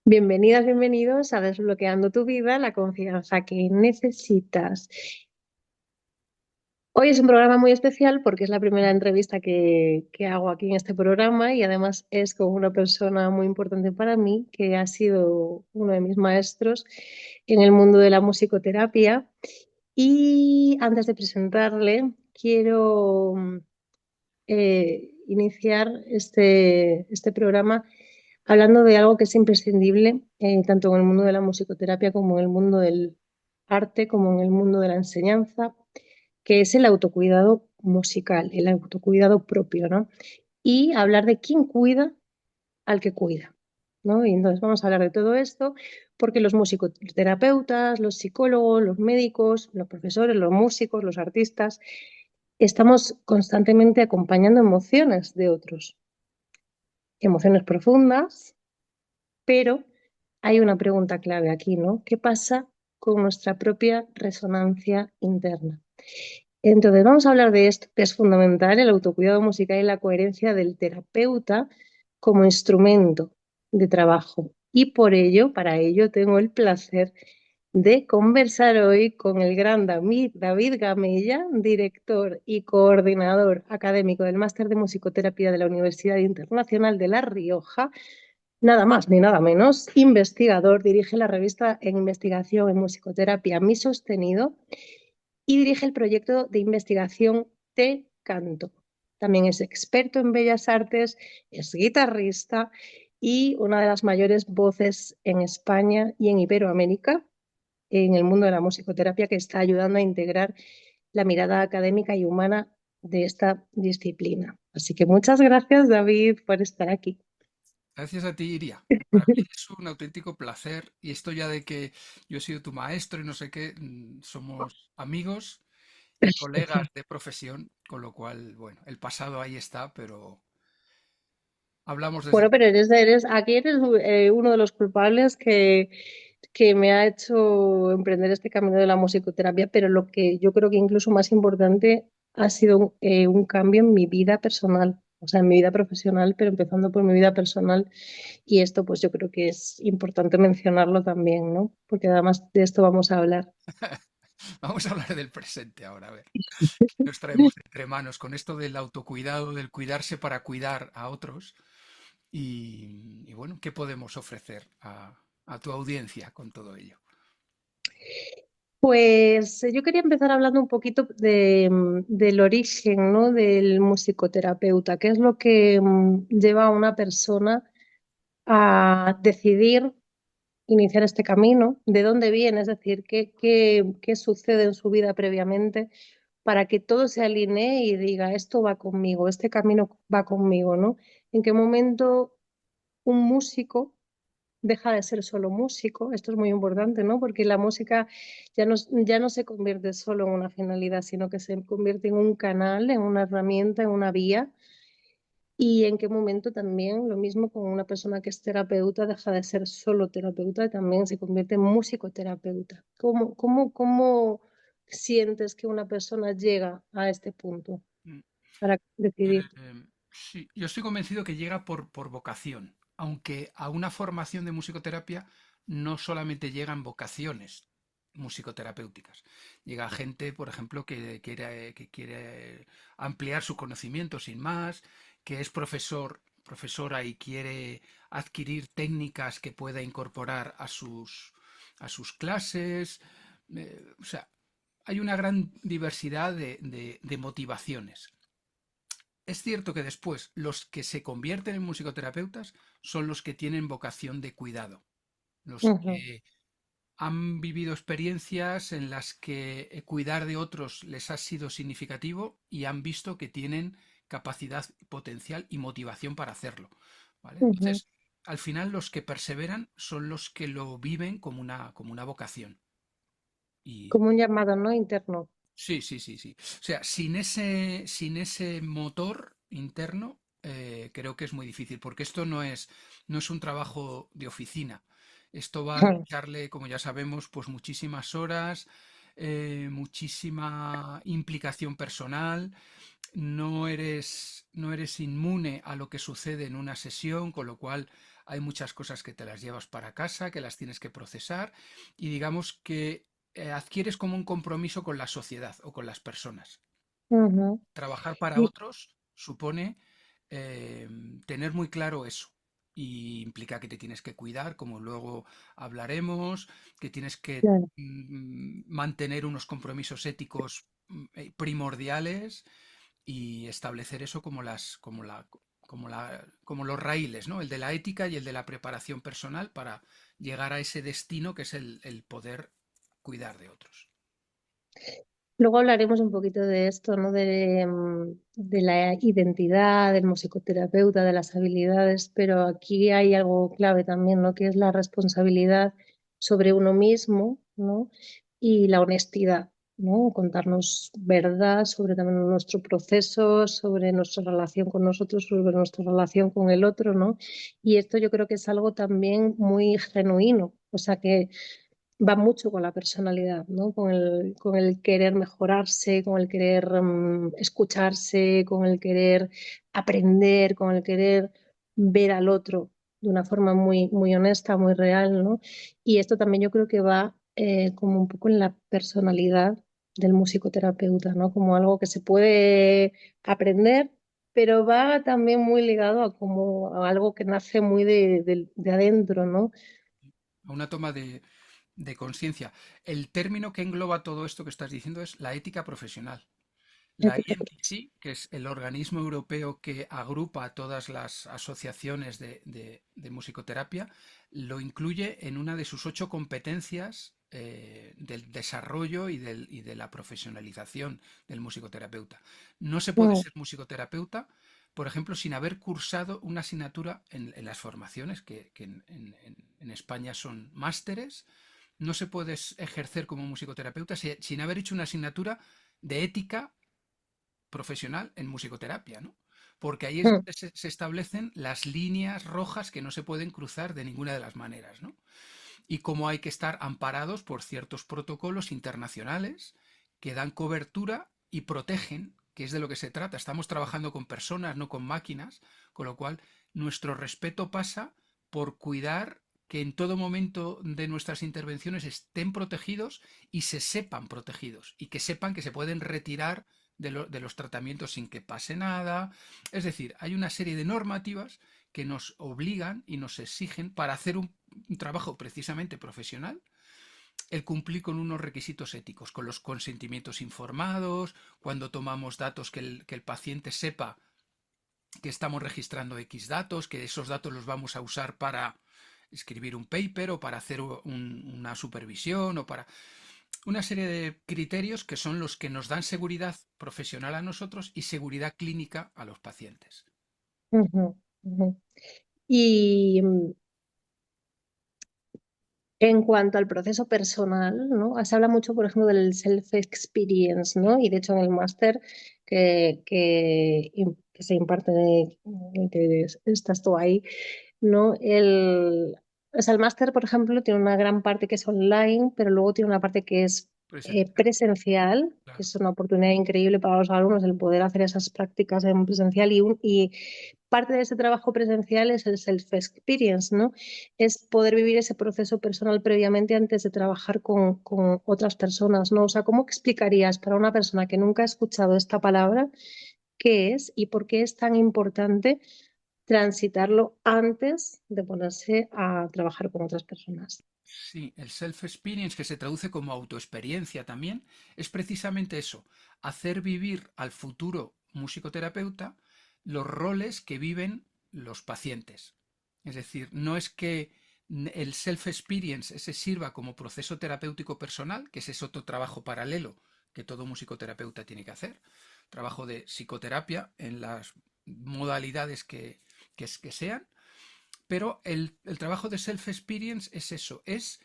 Bienvenidas, bienvenidos a Desbloqueando tu vida, la confianza que necesitas. Hoy es un programa muy especial porque es la primera entrevista que hago aquí en este programa y además es con una persona muy importante para mí que ha sido uno de mis maestros en el mundo de la musicoterapia. Y antes de presentarle, quiero iniciar este programa hablando de algo que es imprescindible, tanto en el mundo de la musicoterapia como en el mundo del arte, como en el mundo de la enseñanza, que es el autocuidado musical, el autocuidado propio, ¿no? Y hablar de quién cuida al que cuida, ¿no? Y entonces vamos a hablar de todo esto porque los musicoterapeutas, los psicólogos, los médicos, los profesores, los músicos, los artistas, estamos constantemente acompañando emociones de otros, emociones profundas, pero hay una pregunta clave aquí, ¿no? ¿Qué pasa con nuestra propia resonancia interna? Entonces, vamos a hablar de esto, que es fundamental, el autocuidado musical y la coherencia del terapeuta como instrumento de trabajo. Y por ello, para ello, tengo el placer de conversar hoy con el gran David Gamella, director y coordinador académico del Máster de Musicoterapia de la Universidad Internacional de La Rioja. Nada más ni nada menos, investigador, dirige la revista en investigación en musicoterapia Mi Sostenido y dirige el proyecto de investigación Te Canto. También es experto en bellas artes, es guitarrista y una de las mayores voces en España y en Iberoamérica en el mundo de la musicoterapia que está ayudando a integrar la mirada académica y humana de esta disciplina. Así que muchas gracias, David, por estar aquí. Gracias a ti, Iria. Para mí es un auténtico placer y esto ya de que yo he sido tu maestro y no sé qué, somos amigos y colegas de profesión, con lo cual, bueno, el pasado ahí está, pero hablamos desde... Bueno, pero aquí eres uno de los culpables que me ha hecho emprender este camino de la musicoterapia, pero lo que yo creo que incluso más importante ha sido un cambio en mi vida personal, o sea, en mi vida profesional, pero empezando por mi vida personal. Y esto pues yo creo que es importante mencionarlo también, ¿no? Porque además de esto vamos a hablar. Vamos a hablar del presente ahora, a ver, ¿qué nos traemos entre manos con esto del autocuidado, del cuidarse para cuidar a otros? Y bueno, ¿qué podemos ofrecer a tu audiencia con todo ello? Pues yo quería empezar hablando un poquito del origen, ¿no? Del musicoterapeuta, qué es lo que lleva a una persona a decidir iniciar este camino, de dónde viene, es decir, qué sucede en su vida previamente para que todo se alinee y diga, esto va conmigo, este camino va conmigo, ¿no? ¿En qué momento un músico deja de ser solo músico? Esto es muy importante, ¿no? Porque la música ya no se convierte solo en una finalidad, sino que se convierte en un canal, en una herramienta, en una vía. Y en qué momento también lo mismo con una persona que es terapeuta deja de ser solo terapeuta y también se convierte en musicoterapeuta. ¿Cómo sientes que una persona llega a este punto Mm, para decidir? sí, yo estoy convencido que llega por vocación, aunque a una formación de musicoterapia no solamente llegan vocaciones musicoterapéuticas. Llega gente, por ejemplo, que quiere ampliar su conocimiento sin más, que es profesora y quiere adquirir técnicas que pueda incorporar a sus clases. O sea, hay una gran diversidad de motivaciones. Es cierto que después los que se convierten en musicoterapeutas son los que tienen vocación de cuidado, los Ujú, que han vivido experiencias en las que cuidar de otros les ha sido significativo y han visto que tienen capacidad, potencial y motivación para hacerlo. ¿Vale? ujú. Entonces, al final los que perseveran son los que lo viven como una vocación. Y Como un llamado, ¿no? Interno. sí, sí, sí, sí. O sea, sin ese motor interno, creo que es muy difícil, porque esto no es un trabajo de oficina. Esto va a echarle, como ya sabemos, pues muchísimas horas, muchísima implicación personal, no eres inmune a lo que sucede en una sesión, con lo cual hay muchas cosas que te las llevas para casa, que las tienes que procesar y digamos que adquieres como un compromiso con la sociedad o con las personas. Ujú. Trabajar para Y, otros supone eh, tener muy claro eso. Y implica que te tienes que cuidar, como luego hablaremos, que tienes que claro. mantener unos compromisos éticos primordiales y establecer eso como como los raíles, ¿no? El de la ética y el de la preparación personal para llegar a ese destino que es el poder cuidar de otros. Luego hablaremos un poquito de esto, ¿no? De la identidad del musicoterapeuta, de las habilidades, pero aquí hay algo clave también, ¿no? Que es la responsabilidad sobre uno mismo, ¿no? Y la honestidad, ¿no? Contarnos verdad sobre también nuestro proceso, sobre nuestra relación con nosotros, sobre nuestra relación con el otro, ¿no? Y esto yo creo que es algo también muy genuino, o sea que va mucho con la personalidad, ¿no? Con el querer mejorarse, con el querer escucharse, con el querer aprender, con el querer ver al otro de una forma muy, muy honesta, muy real, ¿no? Y esto también yo creo que va como un poco en la personalidad del musicoterapeuta, ¿no? Como algo que se puede aprender, pero va también muy ligado a como a algo que nace muy de adentro, ¿no? A una toma de conciencia. El término que engloba todo esto que estás diciendo es la ética profesional. La Ética. IMDC, que es el organismo europeo que agrupa a todas las asociaciones de musicoterapia, lo incluye en una de sus 8 competencias del desarrollo y de la profesionalización del musicoterapeuta. No se puede Mm, ser musicoterapeuta, por ejemplo, sin haber cursado una asignatura en las formaciones, que en España son másteres. No se puede ejercer como musicoterapeuta sin haber hecho una asignatura de ética profesional en musicoterapia, ¿no? Porque ahí es mm, donde se establecen las líneas rojas que no se pueden cruzar de ninguna de las maneras, ¿no? Y cómo hay que estar amparados por ciertos protocolos internacionales que dan cobertura y protegen, que es de lo que se trata. Estamos trabajando con personas, no con máquinas, con lo cual nuestro respeto pasa por cuidar que en todo momento de nuestras intervenciones estén protegidos y se sepan protegidos y que sepan que se pueden retirar de los tratamientos sin que pase nada. Es decir, hay una serie de normativas que nos obligan y nos exigen para hacer un trabajo precisamente profesional, el cumplir con unos requisitos éticos, con los consentimientos informados, cuando tomamos datos que el paciente sepa que estamos registrando X datos, que esos datos los vamos a usar para escribir un paper o para hacer una supervisión o para una serie de criterios que son los que nos dan seguridad profesional a nosotros y seguridad clínica a los pacientes. ujú, ujú. Y en cuanto al proceso personal, ¿no? Se habla mucho, por ejemplo, del self-experience, ¿no? Y de hecho en el máster que se imparte, que estás tú ahí, ¿no? O sea, el máster, por ejemplo, tiene una gran parte que es online, pero luego tiene una parte que es Presencial, presencial, que claro. es una oportunidad increíble para los alumnos el poder hacer esas prácticas en presencial y parte de ese trabajo presencial es el self-experience, ¿no? Es poder vivir ese proceso personal previamente antes de trabajar con otras personas, ¿no? O sea, ¿cómo explicarías para una persona que nunca ha escuchado esta palabra qué es y por qué es tan importante transitarlo antes de ponerse a trabajar con otras personas? Sí, el self-experience, que se traduce como autoexperiencia también, es precisamente eso, hacer vivir al futuro musicoterapeuta los roles que viven los pacientes. Es decir, no es que el self-experience ese sirva como proceso terapéutico personal, que ese es otro trabajo paralelo que todo musicoterapeuta tiene que hacer, trabajo de psicoterapia en las modalidades que sean, pero el trabajo de self-experience es eso, es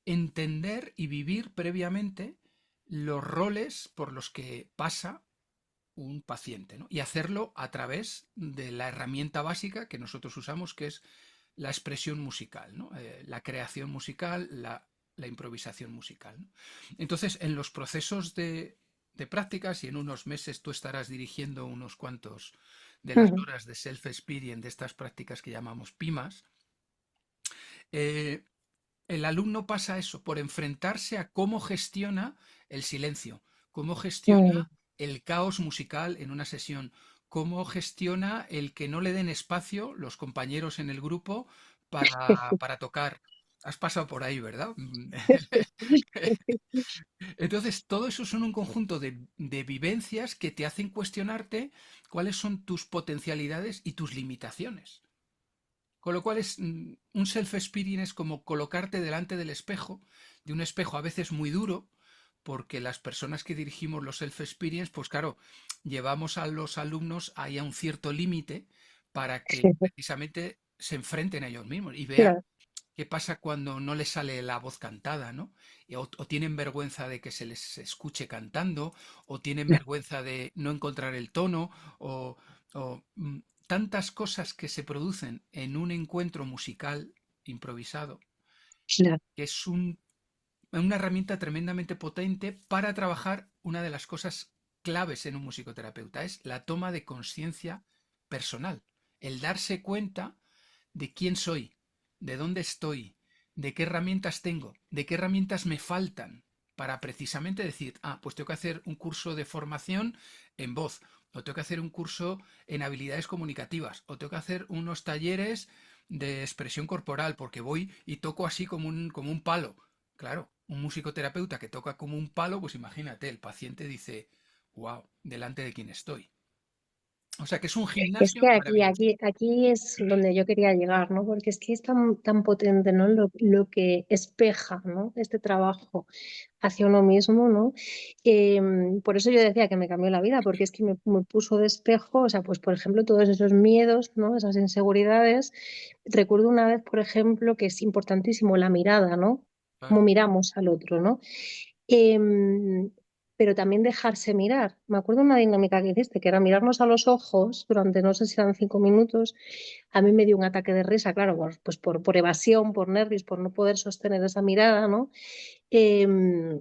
entender y vivir previamente los roles por los que pasa un paciente, ¿no? Y hacerlo a través de la herramienta básica que nosotros usamos, que es la expresión musical, ¿no? La creación musical, la improvisación musical, ¿no? Entonces, en los procesos de prácticas, y en unos meses tú estarás dirigiendo unos cuantos de las Ujú. horas de self-experience de estas prácticas que llamamos PIMAS, eh, el alumno pasa eso, por enfrentarse a cómo gestiona el silencio, cómo Mm. gestiona el caos musical en una sesión, cómo gestiona el que no le den espacio los compañeros en el grupo para tocar. Has pasado por ahí, ¿verdad? Entonces, todo eso son un conjunto de vivencias que te hacen cuestionarte cuáles son tus potencialidades y tus limitaciones. Con lo cual es un self-experience como colocarte delante del espejo, de un espejo a veces muy duro, porque las personas que dirigimos los self-experience, pues claro, llevamos a los alumnos ahí a un cierto límite para que precisamente se enfrenten a ellos mismos y vean Claro, qué pasa cuando no les sale la voz cantada, ¿no? O tienen vergüenza de que se les escuche cantando, o tienen claro, vergüenza de no encontrar el tono, o, o tantas cosas que se producen en un encuentro musical improvisado, claro. que es una herramienta tremendamente potente para trabajar una de las cosas claves en un musicoterapeuta, es la toma de conciencia personal, el darse cuenta de quién soy, de dónde estoy, de qué herramientas tengo, de qué herramientas me faltan para precisamente decir, pues tengo que hacer un curso de formación en voz, o tengo que hacer un curso en habilidades comunicativas, o tengo que hacer unos talleres de expresión corporal, porque voy y toco así como un palo. Claro, un musicoterapeuta que toca como un palo, pues imagínate, el paciente dice, wow, delante de quién estoy. O sea que es un Es gimnasio que maravilloso. aquí es donde yo quería llegar, ¿no? Porque es que es tan potente, ¿no? Lo que espeja, ¿no? Este trabajo hacia uno mismo, ¿no? Por eso yo decía que me cambió la vida, porque es que me puso de espejo, o sea, pues por ejemplo, todos esos miedos, ¿no? Esas inseguridades. Recuerdo una vez, por ejemplo, que es importantísimo la mirada, ¿no? Cómo Claro, miramos al otro, ¿no? Em, pero también dejarse mirar. Me acuerdo una dinámica que hiciste, que era mirarnos a los ojos durante, no sé si eran 5 minutos. A mí me dio un ataque de risa, claro, pues por evasión, por nervios, por no poder sostener esa mirada, ¿no? Em,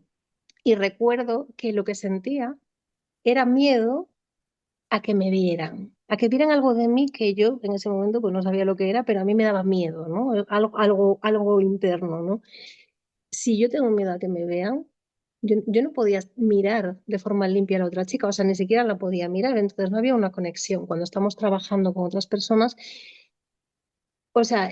y recuerdo que lo que sentía era miedo a que me vieran, a que vieran algo de mí que yo en ese momento pues no sabía lo que era, pero a mí me daba miedo, ¿no? Algo interno, ¿no? Si yo tengo miedo a que me vean, yo no podía mirar de forma limpia a la otra chica, o sea, ni siquiera la podía mirar, entonces no había una conexión. Cuando estamos trabajando con otras personas, o sea,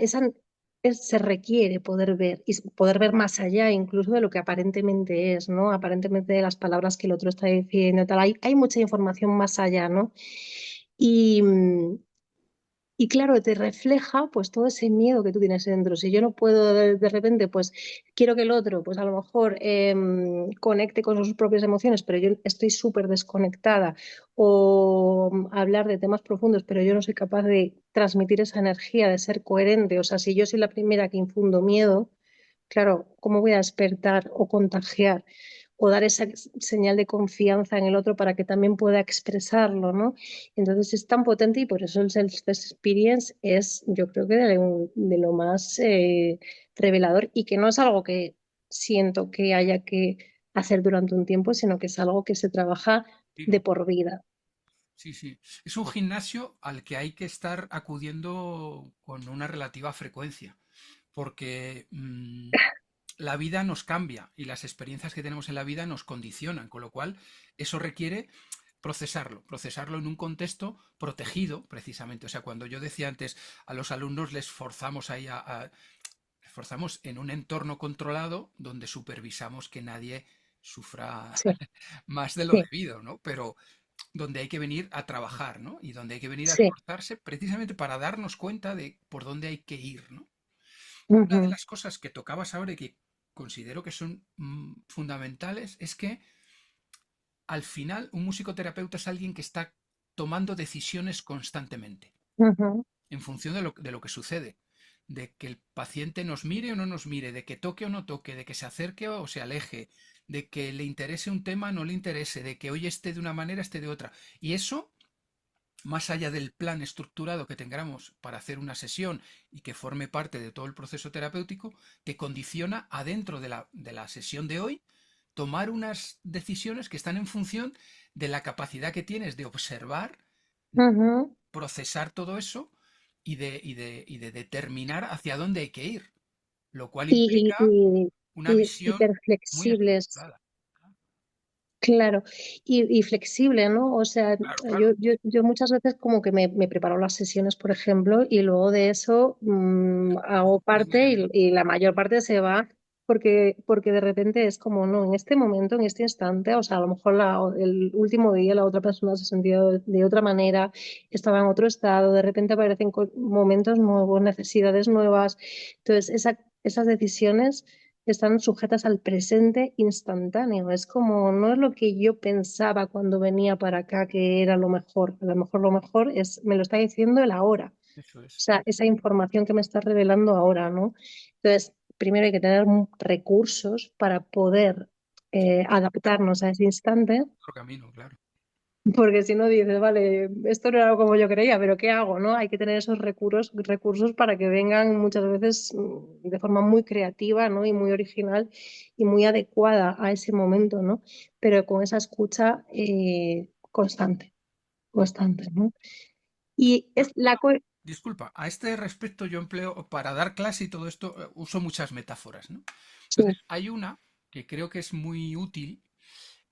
se requiere poder ver y poder ver más allá incluso de lo que aparentemente es, ¿no? Aparentemente de las palabras que el otro está diciendo, tal. Hay mucha información más allá, ¿no? Y, y claro, te refleja pues todo ese miedo que tú tienes dentro. Si yo no puedo de repente, pues quiero que el otro, pues a lo mejor conecte con sus propias emociones, pero yo estoy súper desconectada, o hablar de temas profundos, pero yo no soy capaz de transmitir esa energía, de ser coherente. O sea, si yo soy la primera que infundo miedo, claro, ¿cómo voy a despertar o contagiar o dar esa señal de confianza en el otro para que también pueda expresarlo, ¿no? Entonces es tan potente y por eso el self-experience es, yo creo que de lo más revelador, y que no es algo que siento que haya que hacer durante un tiempo, sino que es algo que se trabaja sí, de ¿no? por vida. Sí, sí. Es un gimnasio al que hay que estar acudiendo con una relativa frecuencia, porque la vida nos cambia y las experiencias que tenemos en la vida nos condicionan, con lo cual eso requiere procesarlo en un contexto protegido, precisamente. O sea, cuando yo decía antes, a los alumnos les forzamos ahí les forzamos en un entorno controlado donde supervisamos que nadie sufra Sí, más de lo sí, debido, ¿no? Pero donde hay que venir a trabajar, ¿no? Y donde hay que venir a sí. esforzarse precisamente para darnos cuenta de por dónde hay que ir, ¿no? Una de Ujú, las cosas que tocabas ahora y que considero que son fundamentales es que al final un musicoterapeuta es alguien que está tomando decisiones constantemente ujú. en función de lo que sucede, de que el paciente nos mire o no nos mire, de que toque o no toque, de que se acerque o se aleje, de que le interese un tema o no le interese, de que hoy esté de una manera, esté de otra. Y eso más allá del plan estructurado que tengamos para hacer una sesión y que forme parte de todo el proceso terapéutico, te condiciona adentro de la sesión de hoy tomar unas decisiones que están en función de la capacidad que tienes de observar, Ujú. procesar todo eso y de determinar hacia dónde hay que ir, lo cual Y, implica y, una y visión muy hiperflexibles. estructurada. Claro, y flexible, ¿no? O sea, Claro, claro. yo muchas veces como que me preparo las sesiones, por ejemplo, y luego de eso hago Venga, parte que viene. y la mayor parte se va porque de repente es como, no, en este momento, en este instante, o sea, a lo mejor el último día la otra persona se sentía de otra manera, estaba en otro estado, de repente aparecen momentos nuevos, necesidades nuevas. Entonces, esas decisiones están sujetas al presente instantáneo. Es como, no es lo que yo pensaba cuando venía para acá que era lo mejor. A lo mejor es, me lo está diciendo el ahora. Eso O es. sea, esa información que me está revelando ahora, ¿no? Entonces, primero hay que tener recursos para poder adaptarnos a ese instante, Otro camino, claro. porque si no dices, vale, esto no era como yo creía, pero ¿qué hago, no? Hay que tener esos recursos para que vengan muchas veces de forma muy creativa, ¿no? Y muy original y muy adecuada a ese momento, ¿no? Pero con esa escucha constante, ¿no? Y Yo, es la... disculpa, a este respecto yo empleo, para dar clase y todo esto, uso muchas metáforas, ¿no? Sí. Entonces, hay una que creo que es muy útil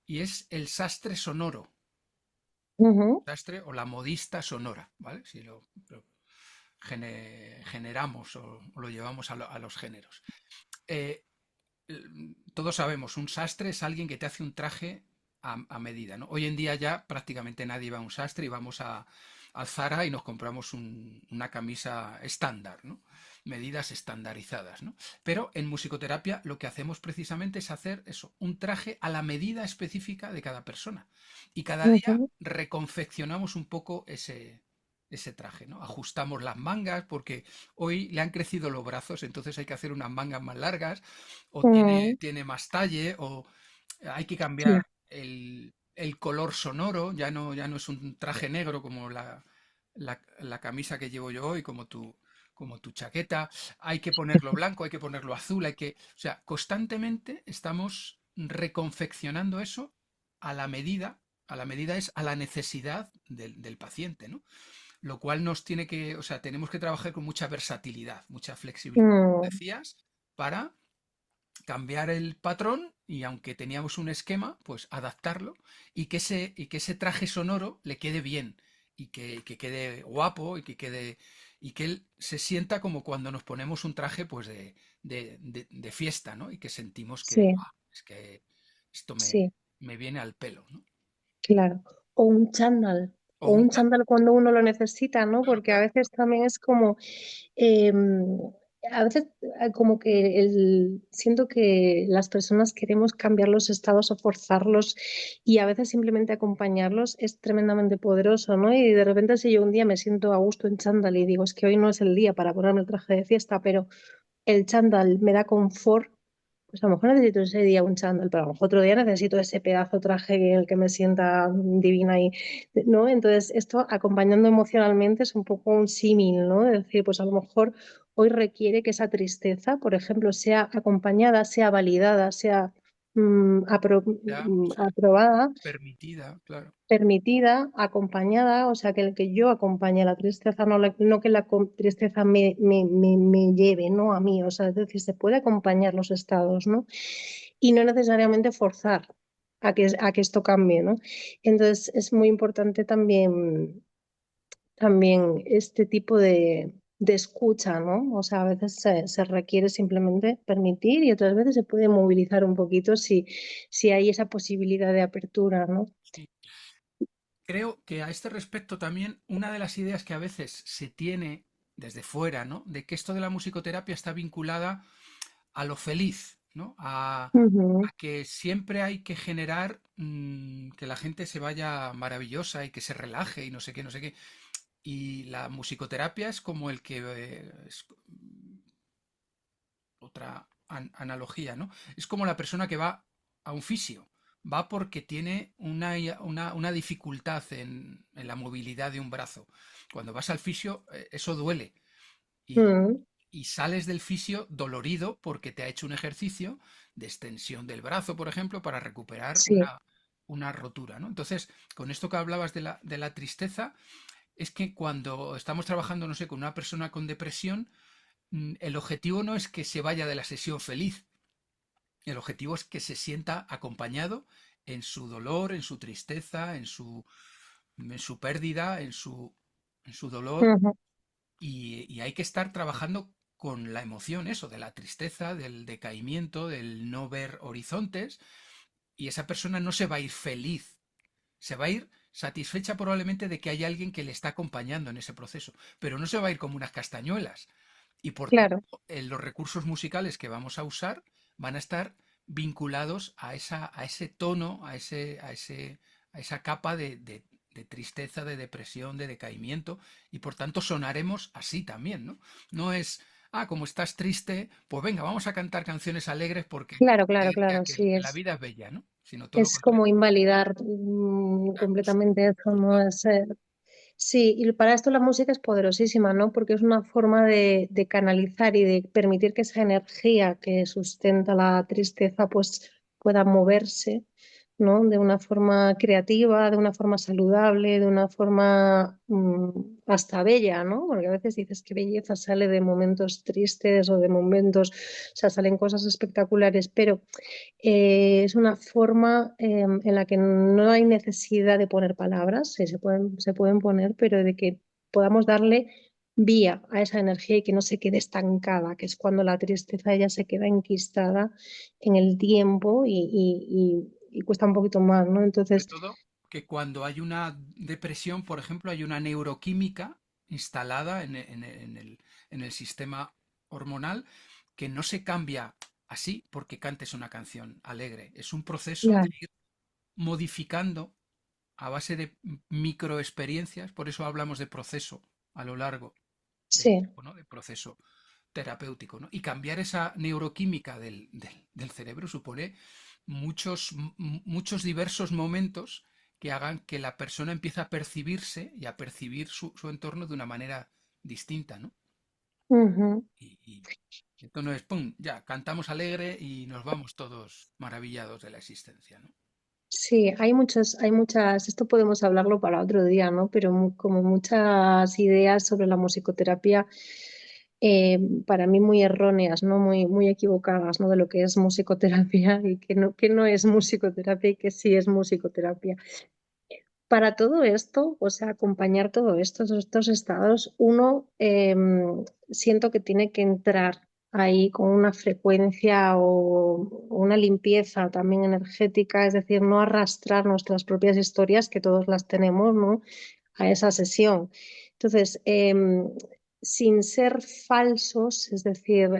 y es el sastre sonoro, Ujú, sastre o la modista sonora, ¿vale? Si lo generamos o lo llevamos a los géneros. Eh, todos sabemos, un sastre es alguien que te hace un traje a medida, ¿no? Hoy en día ya prácticamente nadie va a un sastre y vamos al Zara y nos compramos una camisa estándar, ¿no? Medidas estandarizadas, ¿no? Pero en musicoterapia lo que hacemos precisamente es hacer eso, un traje a la medida específica de cada persona. Y cada día ujú, reconfeccionamos un poco ese traje, ¿no? Ajustamos las mangas porque hoy le han crecido los brazos, entonces hay que hacer unas mangas más largas, o ujú, tiene más talle, o hay que sí, cambiar el color sonoro, ya no es un traje negro como la camisa que llevo yo hoy, como tu chaqueta, hay que ponerlo blanco, hay que ponerlo azul, o sea, constantemente estamos reconfeccionando eso a la medida es a la necesidad del paciente, ¿no? Lo cual nos tiene que, o sea, tenemos que trabajar con mucha versatilidad, mucha flexibilidad, como mm, decías, para cambiar el patrón y aunque teníamos un esquema, pues adaptarlo y que ese traje sonoro le quede bien que quede guapo y que él se sienta como cuando nos ponemos un traje pues de fiesta, ¿no? Y que sentimos que, sí, "Buah, es que esto sí. me viene al pelo, ¿no? Claro, O o un un chándal cuando uno lo necesita, ¿no? claro, Porque a claro. veces también es como, eh, a veces como que siento que las personas queremos cambiar los estados o forzarlos y a veces simplemente acompañarlos es tremendamente poderoso, ¿no? Y de repente si yo un día me siento a gusto en chándal y digo, es que hoy no es el día para ponerme el traje de fiesta, pero el chándal me da confort, pues a lo mejor necesito ese día un chándal, pero a lo mejor otro día necesito ese pedazo traje en el que me sienta divina y, ¿no? Entonces, esto acompañando emocionalmente es un poco un símil, ¿no? Es decir, pues a lo mejor hoy requiere que esa tristeza, por ejemplo, sea acompañada, sea validada, sea Ya, sí, aprobada, permitida, claro. permitida, acompañada, o sea, que el que yo acompañe la tristeza, no que tristeza me lleve, ¿no? A mí, o sea, es decir, se puede acompañar los estados, ¿no? Y no necesariamente forzar a que esto cambie, ¿no? Entonces, es muy importante también este tipo de escucha, ¿no? O sea, a veces se requiere simplemente permitir y otras veces se puede movilizar un poquito si hay esa posibilidad de apertura, ¿no? Sí. Creo que a este respecto también una de las ideas que a veces se tiene desde fuera, ¿no? De que esto de la musicoterapia está vinculada a lo feliz, ¿no? Ujú, A que siempre hay que generar que la gente se vaya maravillosa y que se relaje y no sé qué, no sé qué. Y la musicoterapia es como el que es otra analogía, ¿no? Es como la persona que va a un fisio. va porque tiene una dificultad en la movilidad de un brazo. Cuando vas al fisio, eso duele y, Mm, y sales del fisio dolorido porque te ha hecho un ejercicio de extensión del brazo, por ejemplo, para recuperar sí, una rotura, ¿no? Entonces, con esto que hablabas de la tristeza, es que cuando estamos trabajando, no sé, con una persona con depresión, el objetivo no es que se vaya de la sesión feliz, el objetivo es que se sienta acompañado en su dolor, en su tristeza, en su pérdida, en su dolor, ujú, y hay que estar trabajando con la emoción, eso, de la tristeza, del decaimiento, del no ver horizontes, y esa persona no se va a ir feliz, se va a ir satisfecha probablemente de que hay alguien que le está acompañando en ese proceso, pero no se va a ir como unas castañuelas. Y por claro, tanto, los recursos musicales que vamos a usar van a estar vinculados a ese tono, a esa capa de tristeza, de depresión, de decaimiento, y por tanto sonaremos así también, ¿no? No es, como estás triste, pues venga, vamos a cantar canciones alegres porque claro, te claro, decía claro, que, sí, que la vida es bella, ¿no? Sino todo lo es como contrario. invalidar completamente eso, ¿no? Sí, y para esto la música es poderosísima, ¿no? Porque es una forma de canalizar y de permitir que esa energía que sustenta la tristeza pues pueda moverse, ¿no? De una forma creativa, de una forma saludable, de una forma hasta bella, ¿no? Porque a veces dices qué belleza sale de momentos tristes o de momentos, o sea, salen cosas espectaculares, pero es una forma en la que no hay necesidad de poner palabras, sí, se pueden poner, pero de que podamos darle vía a esa energía y que no se quede estancada, que es cuando la tristeza ya se queda enquistada en el tiempo y cuesta un poquito más, ¿no? Sobre Entonces, todo que cuando hay una depresión, por ejemplo, hay una neuroquímica instalada en el sistema hormonal que no se cambia así porque cantes una canción alegre. Es un proceso de claro, ir modificando a base de microexperiencias, por eso hablamos de proceso a lo largo del sí, tiempo, ¿no? De proceso terapéutico, ¿no? Y cambiar esa neuroquímica del cerebro supone muchos diversos momentos que hagan que la persona empiece a percibirse y a percibir su entorno de una manera distinta, ¿no? ujú. Y esto no es, ¡pum!, ya, cantamos alegre y nos vamos todos maravillados de la existencia, ¿no? Sí, hay muchas, esto podemos hablarlo para otro día, ¿no? Pero como muchas ideas sobre la musicoterapia, para mí muy erróneas, ¿no? Muy, muy equivocadas, ¿no? De lo que es musicoterapia y que no es musicoterapia y que sí es musicoterapia. Para todo esto, o sea, acompañar todo esto, estos estados, uno siento que tiene que entrar ahí con una frecuencia o una limpieza también energética, es decir, no arrastrar nuestras propias historias, que todos las tenemos, ¿no? A esa sesión. Entonces, sin ser falsos, es decir,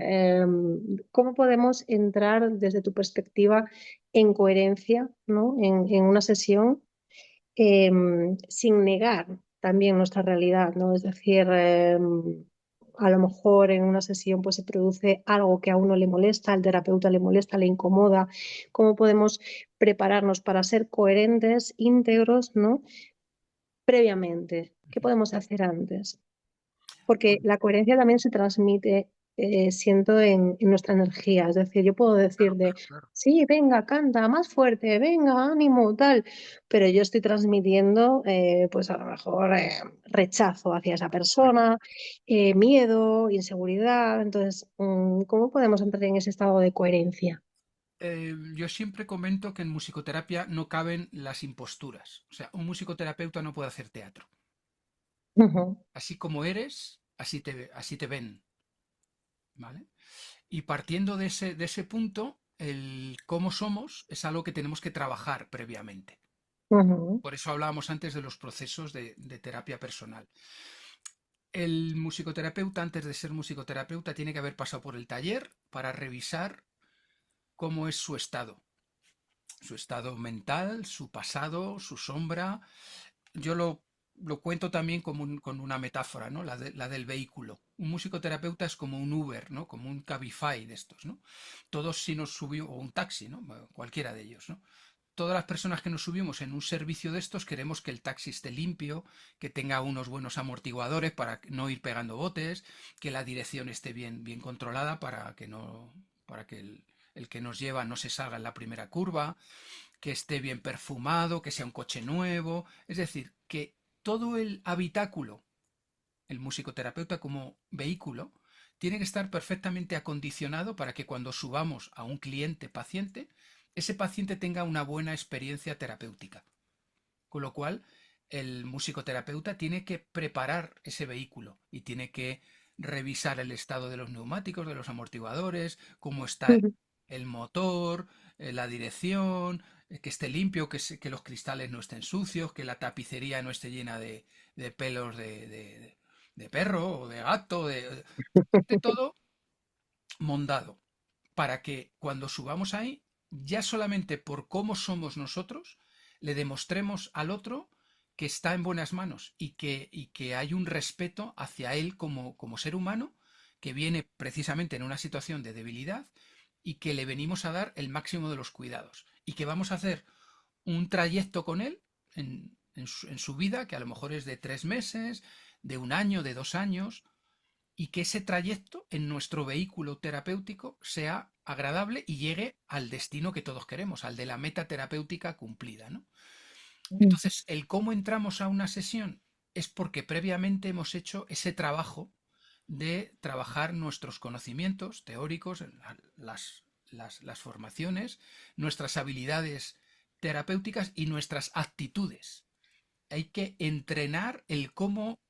¿cómo podemos entrar desde tu perspectiva en coherencia, ¿no? en una sesión? Sin negar también nuestra realidad, ¿no? Es decir, a lo mejor en una sesión pues se produce algo que a uno le molesta, al terapeuta le molesta, le incomoda. ¿Cómo podemos prepararnos para ser coherentes, íntegros, ¿no? Previamente. ¿Qué podemos hacer antes? Porque la coherencia también se transmite, siento, en nuestra energía. Es decir, yo puedo decir Claro, de, claro, claro. sí, venga, canta más fuerte, venga, ánimo, tal, pero yo estoy transmitiendo, pues a lo mejor rechazo hacia esa persona, miedo, inseguridad. Entonces, ¿cómo podemos entrar en ese estado de coherencia? Yo siempre comento que en musicoterapia no caben las imposturas. O sea, un musicoterapeuta no puede hacer teatro. Ujú, Así como eres, así te ven, ¿vale? Y partiendo de ese punto, el cómo somos es algo que tenemos que trabajar previamente. ujú, Por eso hablábamos antes de los procesos de terapia personal. El musicoterapeuta, antes de ser musicoterapeuta, tiene que haber pasado por el taller para revisar cómo es su estado mental, su pasado, su sombra. Yo lo cuento también como con una metáfora, ¿no? La del vehículo. Un musicoterapeuta es como un Uber, ¿no? Como un Cabify de estos, ¿no? Todos si nos subimos, o un taxi, ¿no? Bueno, cualquiera de ellos, ¿no? todas las personas que nos subimos en un servicio de estos queremos que el taxi esté limpio, que tenga unos buenos amortiguadores para no ir pegando botes, que la dirección esté bien controlada para que no, para que el que nos lleva no se salga en la primera curva, que esté bien perfumado, que sea un coche nuevo, es decir, que todo el habitáculo, el musicoterapeuta como vehículo, tiene que estar perfectamente acondicionado para que cuando subamos a un cliente paciente, ese paciente tenga una buena experiencia terapéutica. Con lo cual, el musicoterapeuta tiene que preparar ese vehículo y tiene que revisar el estado de los neumáticos, de los amortiguadores, cómo está Ujú. el motor, la dirección, que esté limpio, que los cristales no estén sucios, que la tapicería no esté llena de pelos de perro o de gato, de todo mondado, para que cuando subamos ahí, ya solamente por cómo somos nosotros, le demostremos al otro que está en buenas manos y que hay un respeto hacia él como ser humano, que viene precisamente en una situación de debilidad y que le venimos a dar el máximo de los cuidados y que vamos a hacer un trayecto con él en su vida, que a lo mejor es de 3 meses, de un año, de 2 años, y que ese trayecto en nuestro vehículo terapéutico sea agradable y llegue al destino que todos queremos, al de la meta terapéutica cumplida, ¿no? Ujú. Entonces, el cómo entramos a una sesión es porque previamente hemos hecho ese trabajo de trabajar nuestros conocimientos teóricos, las formaciones, nuestras habilidades terapéuticas y nuestras actitudes. Hay que entrenar el cómo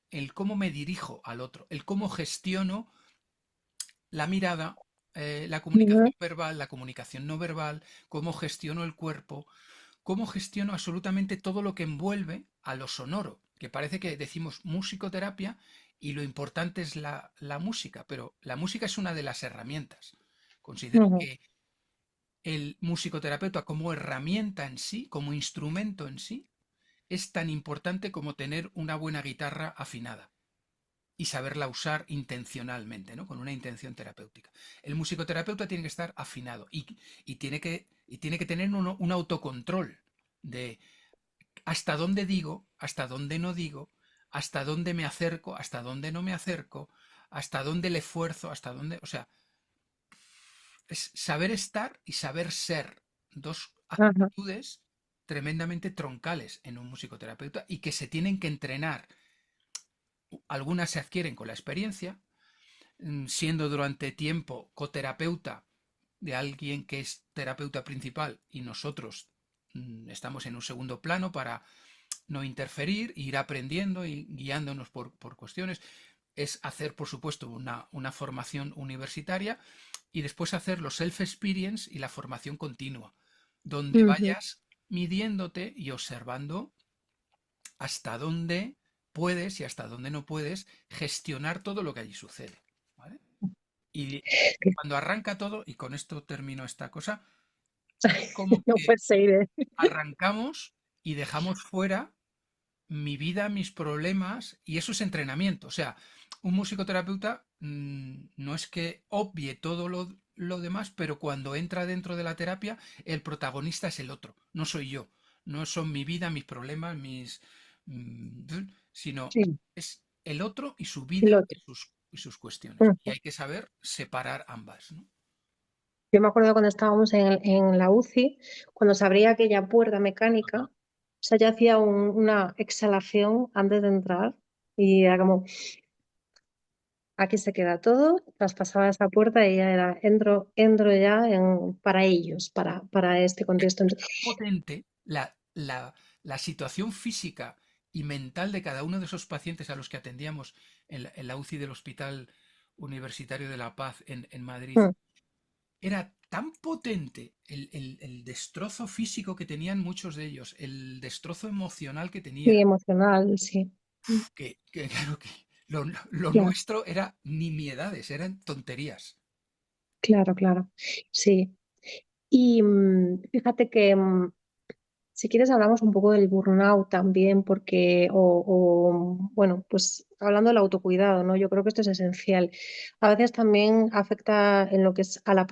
me dirijo al otro, el cómo gestiono la mirada, la Ujú. comunicación verbal, la comunicación no verbal, cómo gestiono el cuerpo, cómo gestiono absolutamente todo lo que envuelve a lo sonoro, que parece que decimos musicoterapia y lo importante es la música, pero la música es una de las herramientas. Considero Ujú. que el musicoterapeuta como herramienta en sí, como instrumento en sí, es tan importante como tener una buena guitarra afinada y saberla usar intencionalmente, ¿no? Con una intención terapéutica. El musicoterapeuta tiene que estar afinado y tiene que tener un autocontrol de hasta dónde digo, hasta dónde no digo, hasta dónde me acerco, hasta dónde no me acerco, hasta dónde le esfuerzo, hasta dónde, o sea, es saber estar y saber ser, dos Ajá. actitudes tremendamente troncales en un musicoterapeuta y que se tienen que entrenar. Algunas se adquieren con la experiencia, siendo durante tiempo coterapeuta de alguien que es terapeuta principal y nosotros estamos en un segundo plano para no interferir, ir aprendiendo y guiándonos por cuestiones. Es hacer, por supuesto, una formación universitaria y después hacer los self-experience y la formación continua, donde Ujú. vayas midiéndote y observando hasta dónde puedes y hasta dónde no puedes gestionar todo lo que allí sucede. ¿Vale? Y cuando arranca todo, y con esto termino esta cosa, es como No que puede seguir. arrancamos y dejamos fuera mi vida, mis problemas, y eso es entrenamiento. O sea, un musicoterapeuta no es que obvie todo lo demás, pero cuando entra dentro de la terapia, el protagonista es el otro, no soy yo. No son mi vida, mis problemas, sino Sí, es el otro y su el vida otro. y sus cuestiones. Y Ujú. hay que saber separar ambas, ¿no? Yo me acuerdo cuando estábamos en la UCI, cuando se abría aquella puerta mecánica, o sea, yo hacía una exhalación antes de entrar y era como, aquí se queda todo, traspasaba esa puerta y ya era, entro ya para ellos, para este contexto. Potente la situación física y mental de cada uno de esos pacientes a los que atendíamos en la UCI del Hospital Universitario de La Paz en Madrid. Mm. Era tan potente el destrozo físico que tenían muchos de ellos, el destrozo emocional que Sí, tenían, emocional, sí. Mm. que claro que lo Claro, nuestro era nimiedades, eran tonterías. claro, claro. Sí. Y fíjate que Si quieres, hablamos un poco del burnout también, porque, bueno, pues hablando del autocuidado, ¿no? Yo creo que esto es esencial. A veces también afecta en lo que es a la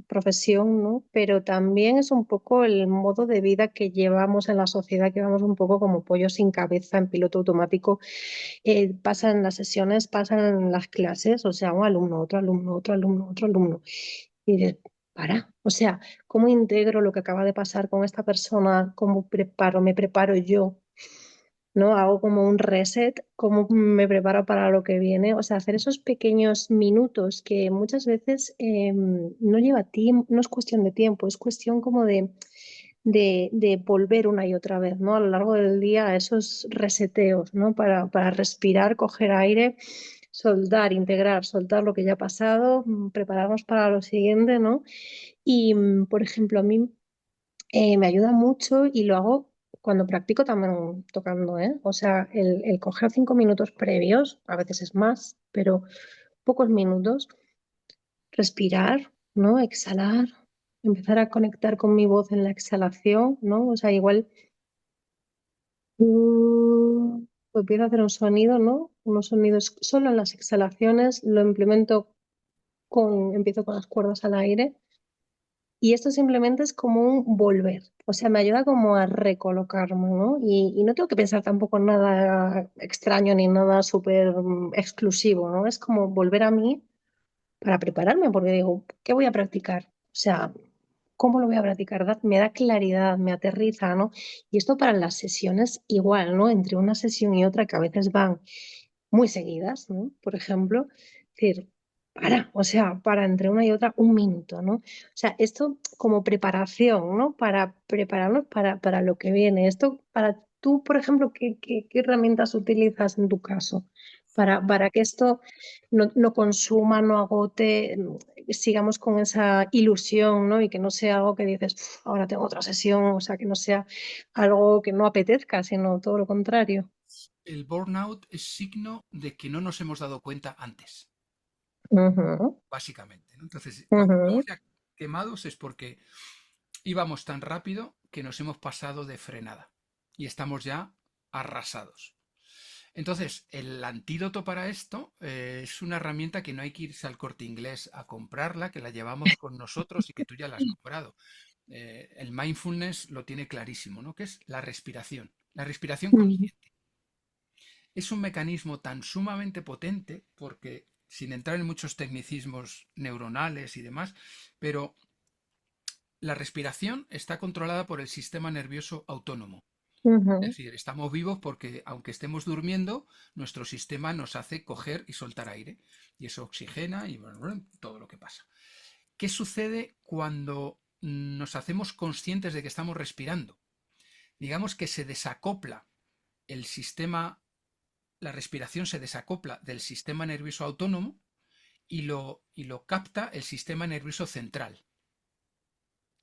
profesión, ¿no? Pero también es un poco el modo de vida que llevamos en la sociedad, que vamos un poco como pollos sin cabeza, en piloto automático. Pasan las sesiones, pasan las clases, o sea, un alumno, otro alumno, otro alumno, otro alumno. Y dices, para, o sea, ¿cómo integro lo que acaba de pasar con esta persona? ¿Cómo preparo, me preparo yo? ¿No? Hago como un reset, ¿cómo me preparo para lo que viene? O sea, hacer esos pequeños minutos que muchas veces no lleva tiempo, no es cuestión de tiempo, es cuestión como de volver una y otra vez, ¿no? A lo largo del día a esos reseteos, ¿no? Para respirar, coger aire, soltar, integrar, soltar lo que ya ha pasado, prepararnos para lo siguiente, ¿no? Y, por ejemplo, a mí me ayuda mucho y lo hago cuando practico también tocando, ¿eh? O sea, el coger 5 minutos previos, a veces es más, pero pocos minutos, respirar, ¿no? Exhalar, empezar a conectar con mi voz en la exhalación, ¿no? O sea, igual pues empiezo a hacer un sonido, ¿no? Unos sonidos solo en las exhalaciones, lo implemento empiezo con las cuerdas al aire. Y esto simplemente es como un volver, o sea, me ayuda como a recolocarme, ¿no? Y no tengo que pensar tampoco en nada extraño ni nada súper exclusivo, ¿no? Es como volver a mí para prepararme, porque digo, ¿qué voy a practicar? O sea, ¿cómo lo voy a practicar? Me da claridad, me aterriza, ¿no? Y esto para las sesiones igual, ¿no? Entre una sesión y otra que a veces van muy seguidas, ¿no? Por ejemplo, decir, o sea, para entre una y otra un minuto, ¿no? O sea, esto como preparación, ¿no? Para prepararnos para lo que viene. Esto para tú, por ejemplo, ¿qué herramientas utilizas en tu caso? Para que esto no consuma, no agote, sigamos con esa ilusión, ¿no? Y que no sea algo que dices, "Uf, ahora tengo otra sesión", o sea, que no sea algo que no apetezca, sino todo lo contrario. El burnout es signo de que no nos hemos dado cuenta antes, Ujú, básicamente, ¿no? Entonces, cuando estamos ujú, ya quemados es porque íbamos tan rápido que nos hemos pasado de frenada y estamos ya arrasados. Entonces, el antídoto para esto es una herramienta que no hay que irse al Corte Inglés a comprarla, que la llevamos con nosotros y que tú ya la has nombrado. El mindfulness lo tiene clarísimo, ¿no? Que es la respiración ujú, consciente. Es un mecanismo tan sumamente potente porque, sin entrar en muchos tecnicismos neuronales y demás, pero la respiración está controlada por el sistema nervioso autónomo. Es ujú, decir, estamos vivos porque aunque estemos durmiendo, nuestro sistema nos hace coger y soltar aire. Y eso oxigena y bueno, todo lo que pasa. ¿Qué sucede cuando nos hacemos conscientes de que estamos respirando? Digamos que se desacopla el sistema, la respiración se desacopla del sistema nervioso autónomo y lo capta el sistema nervioso central.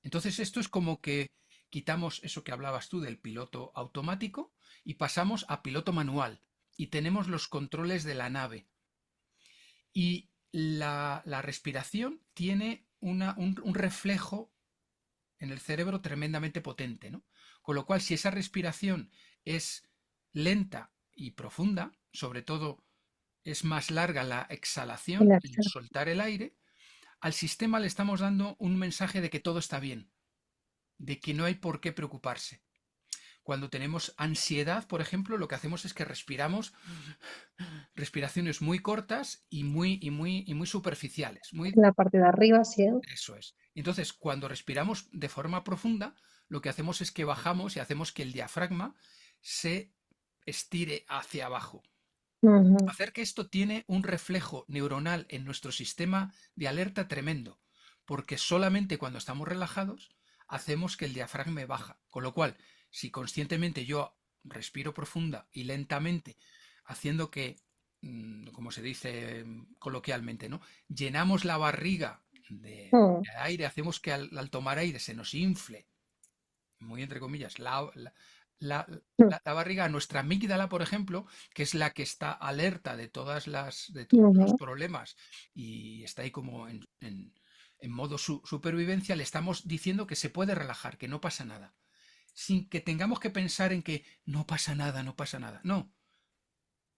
Entonces esto es como que quitamos eso que hablabas tú del piloto automático y pasamos a piloto manual y tenemos los controles de la nave. Y la respiración tiene un reflejo en el cerebro tremendamente potente, ¿no? Con lo cual, si esa respiración es lenta y profunda, sobre todo es más larga la exhalación, el relaxa. soltar el aire, al sistema le estamos dando un mensaje de que todo está bien, de que no hay por qué preocuparse. Cuando tenemos ansiedad, por ejemplo, lo que hacemos es que respiramos respiraciones muy cortas y muy superficiales. En la parte de arriba, sí. ¿Eh? Eso es. Entonces, cuando respiramos de forma profunda, lo que hacemos es que bajamos y hacemos que el diafragma se estire hacia abajo. Ujú, Hacer que esto tiene un reflejo neuronal en nuestro sistema de alerta tremendo, porque solamente cuando estamos relajados hacemos que el diafragma baja. Con lo cual, si conscientemente yo respiro profunda y lentamente, haciendo que, como se dice coloquialmente, ¿no? Llenamos la barriga ujú, de aire, hacemos que al tomar aire se nos infle, muy entre comillas, la- la barriga, nuestra amígdala, por ejemplo, que es la que está alerta de todos los ujú, problemas y está ahí como en modo supervivencia, le estamos diciendo que se puede relajar, que no pasa nada. sin que tengamos que pensar en que no pasa nada, no pasa nada. No,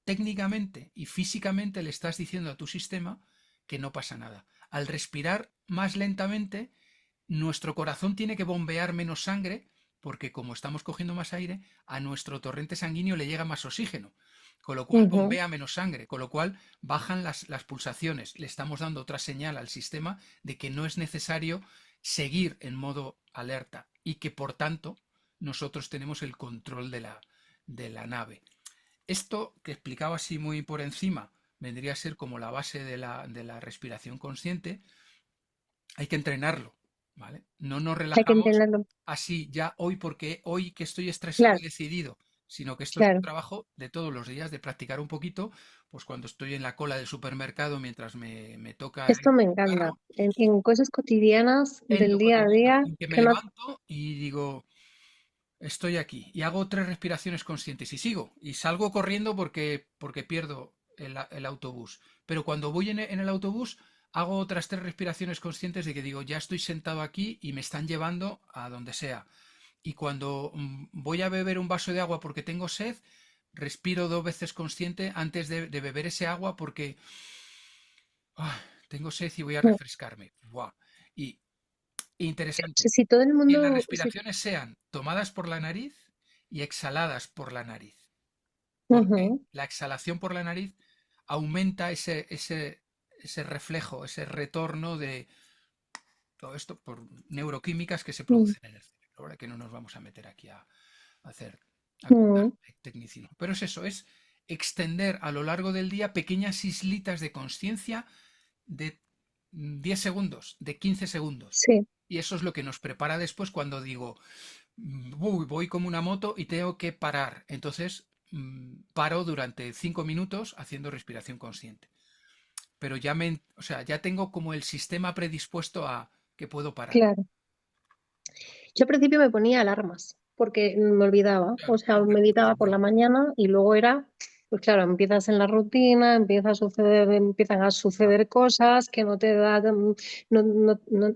técnicamente y físicamente le estás diciendo a tu sistema que no pasa nada. Al respirar más lentamente, nuestro corazón tiene que bombear menos sangre porque como estamos cogiendo más aire, a nuestro torrente sanguíneo le llega más oxígeno, con lo cual Ujú. bombea menos sangre, con lo cual bajan las pulsaciones. Le estamos dando otra señal al sistema de que no es necesario seguir en modo alerta y que por tanto nosotros tenemos el control de la nave. Esto que explicaba así muy por encima vendría a ser como la base de la respiración consciente. Hay que entrenarlo, ¿vale? No nos Hay que relajamos entenderlo. así ya hoy porque hoy que estoy estresado Claro, y decidido, sino que esto es un claro. trabajo de todos los días, de practicar un poquito, pues cuando estoy en la cola del supermercado mientras me toca el Esto me encanta. carro, En cosas cotidianas en del lo día a cotidiano, día en que me que no. levanto y digo, estoy aquí, y hago 3 respiraciones conscientes y sigo, y salgo corriendo porque pierdo el autobús. Pero cuando voy en el autobús, hago otras 3 respiraciones conscientes de que digo, ya estoy sentado aquí y me están llevando a donde sea. Y cuando voy a beber un vaso de agua porque tengo sed, respiro 2 veces consciente antes de beber ese agua porque tengo sed y voy a No. refrescarme. ¡Buah! Y interesante, Si todo el que las mundo. respiraciones sean tomadas por la nariz y exhaladas por la nariz, porque Ujú. la exhalación por la nariz aumenta ese reflejo, ese retorno de todo esto por neuroquímicas que se Mm, producen en el cerebro, ahora que no nos vamos a meter aquí a hacer a contar mm, tecnicismo. Pero es eso, es extender a lo largo del día pequeñas islitas de conciencia de 10 segundos, de 15 segundos. sí, Y eso es lo que nos prepara después cuando digo, voy como una moto y tengo que parar. Entonces, paro durante 5 minutos haciendo respiración consciente. Pero o sea, ya tengo como el sistema predispuesto a que puedo parar. claro. Yo al principio me ponía alarmas porque me olvidaba. O Claro, sea, meditaba por la mañana y luego era, pues claro, empiezas en la rutina, empiezan a claro. suceder cosas que no te da, no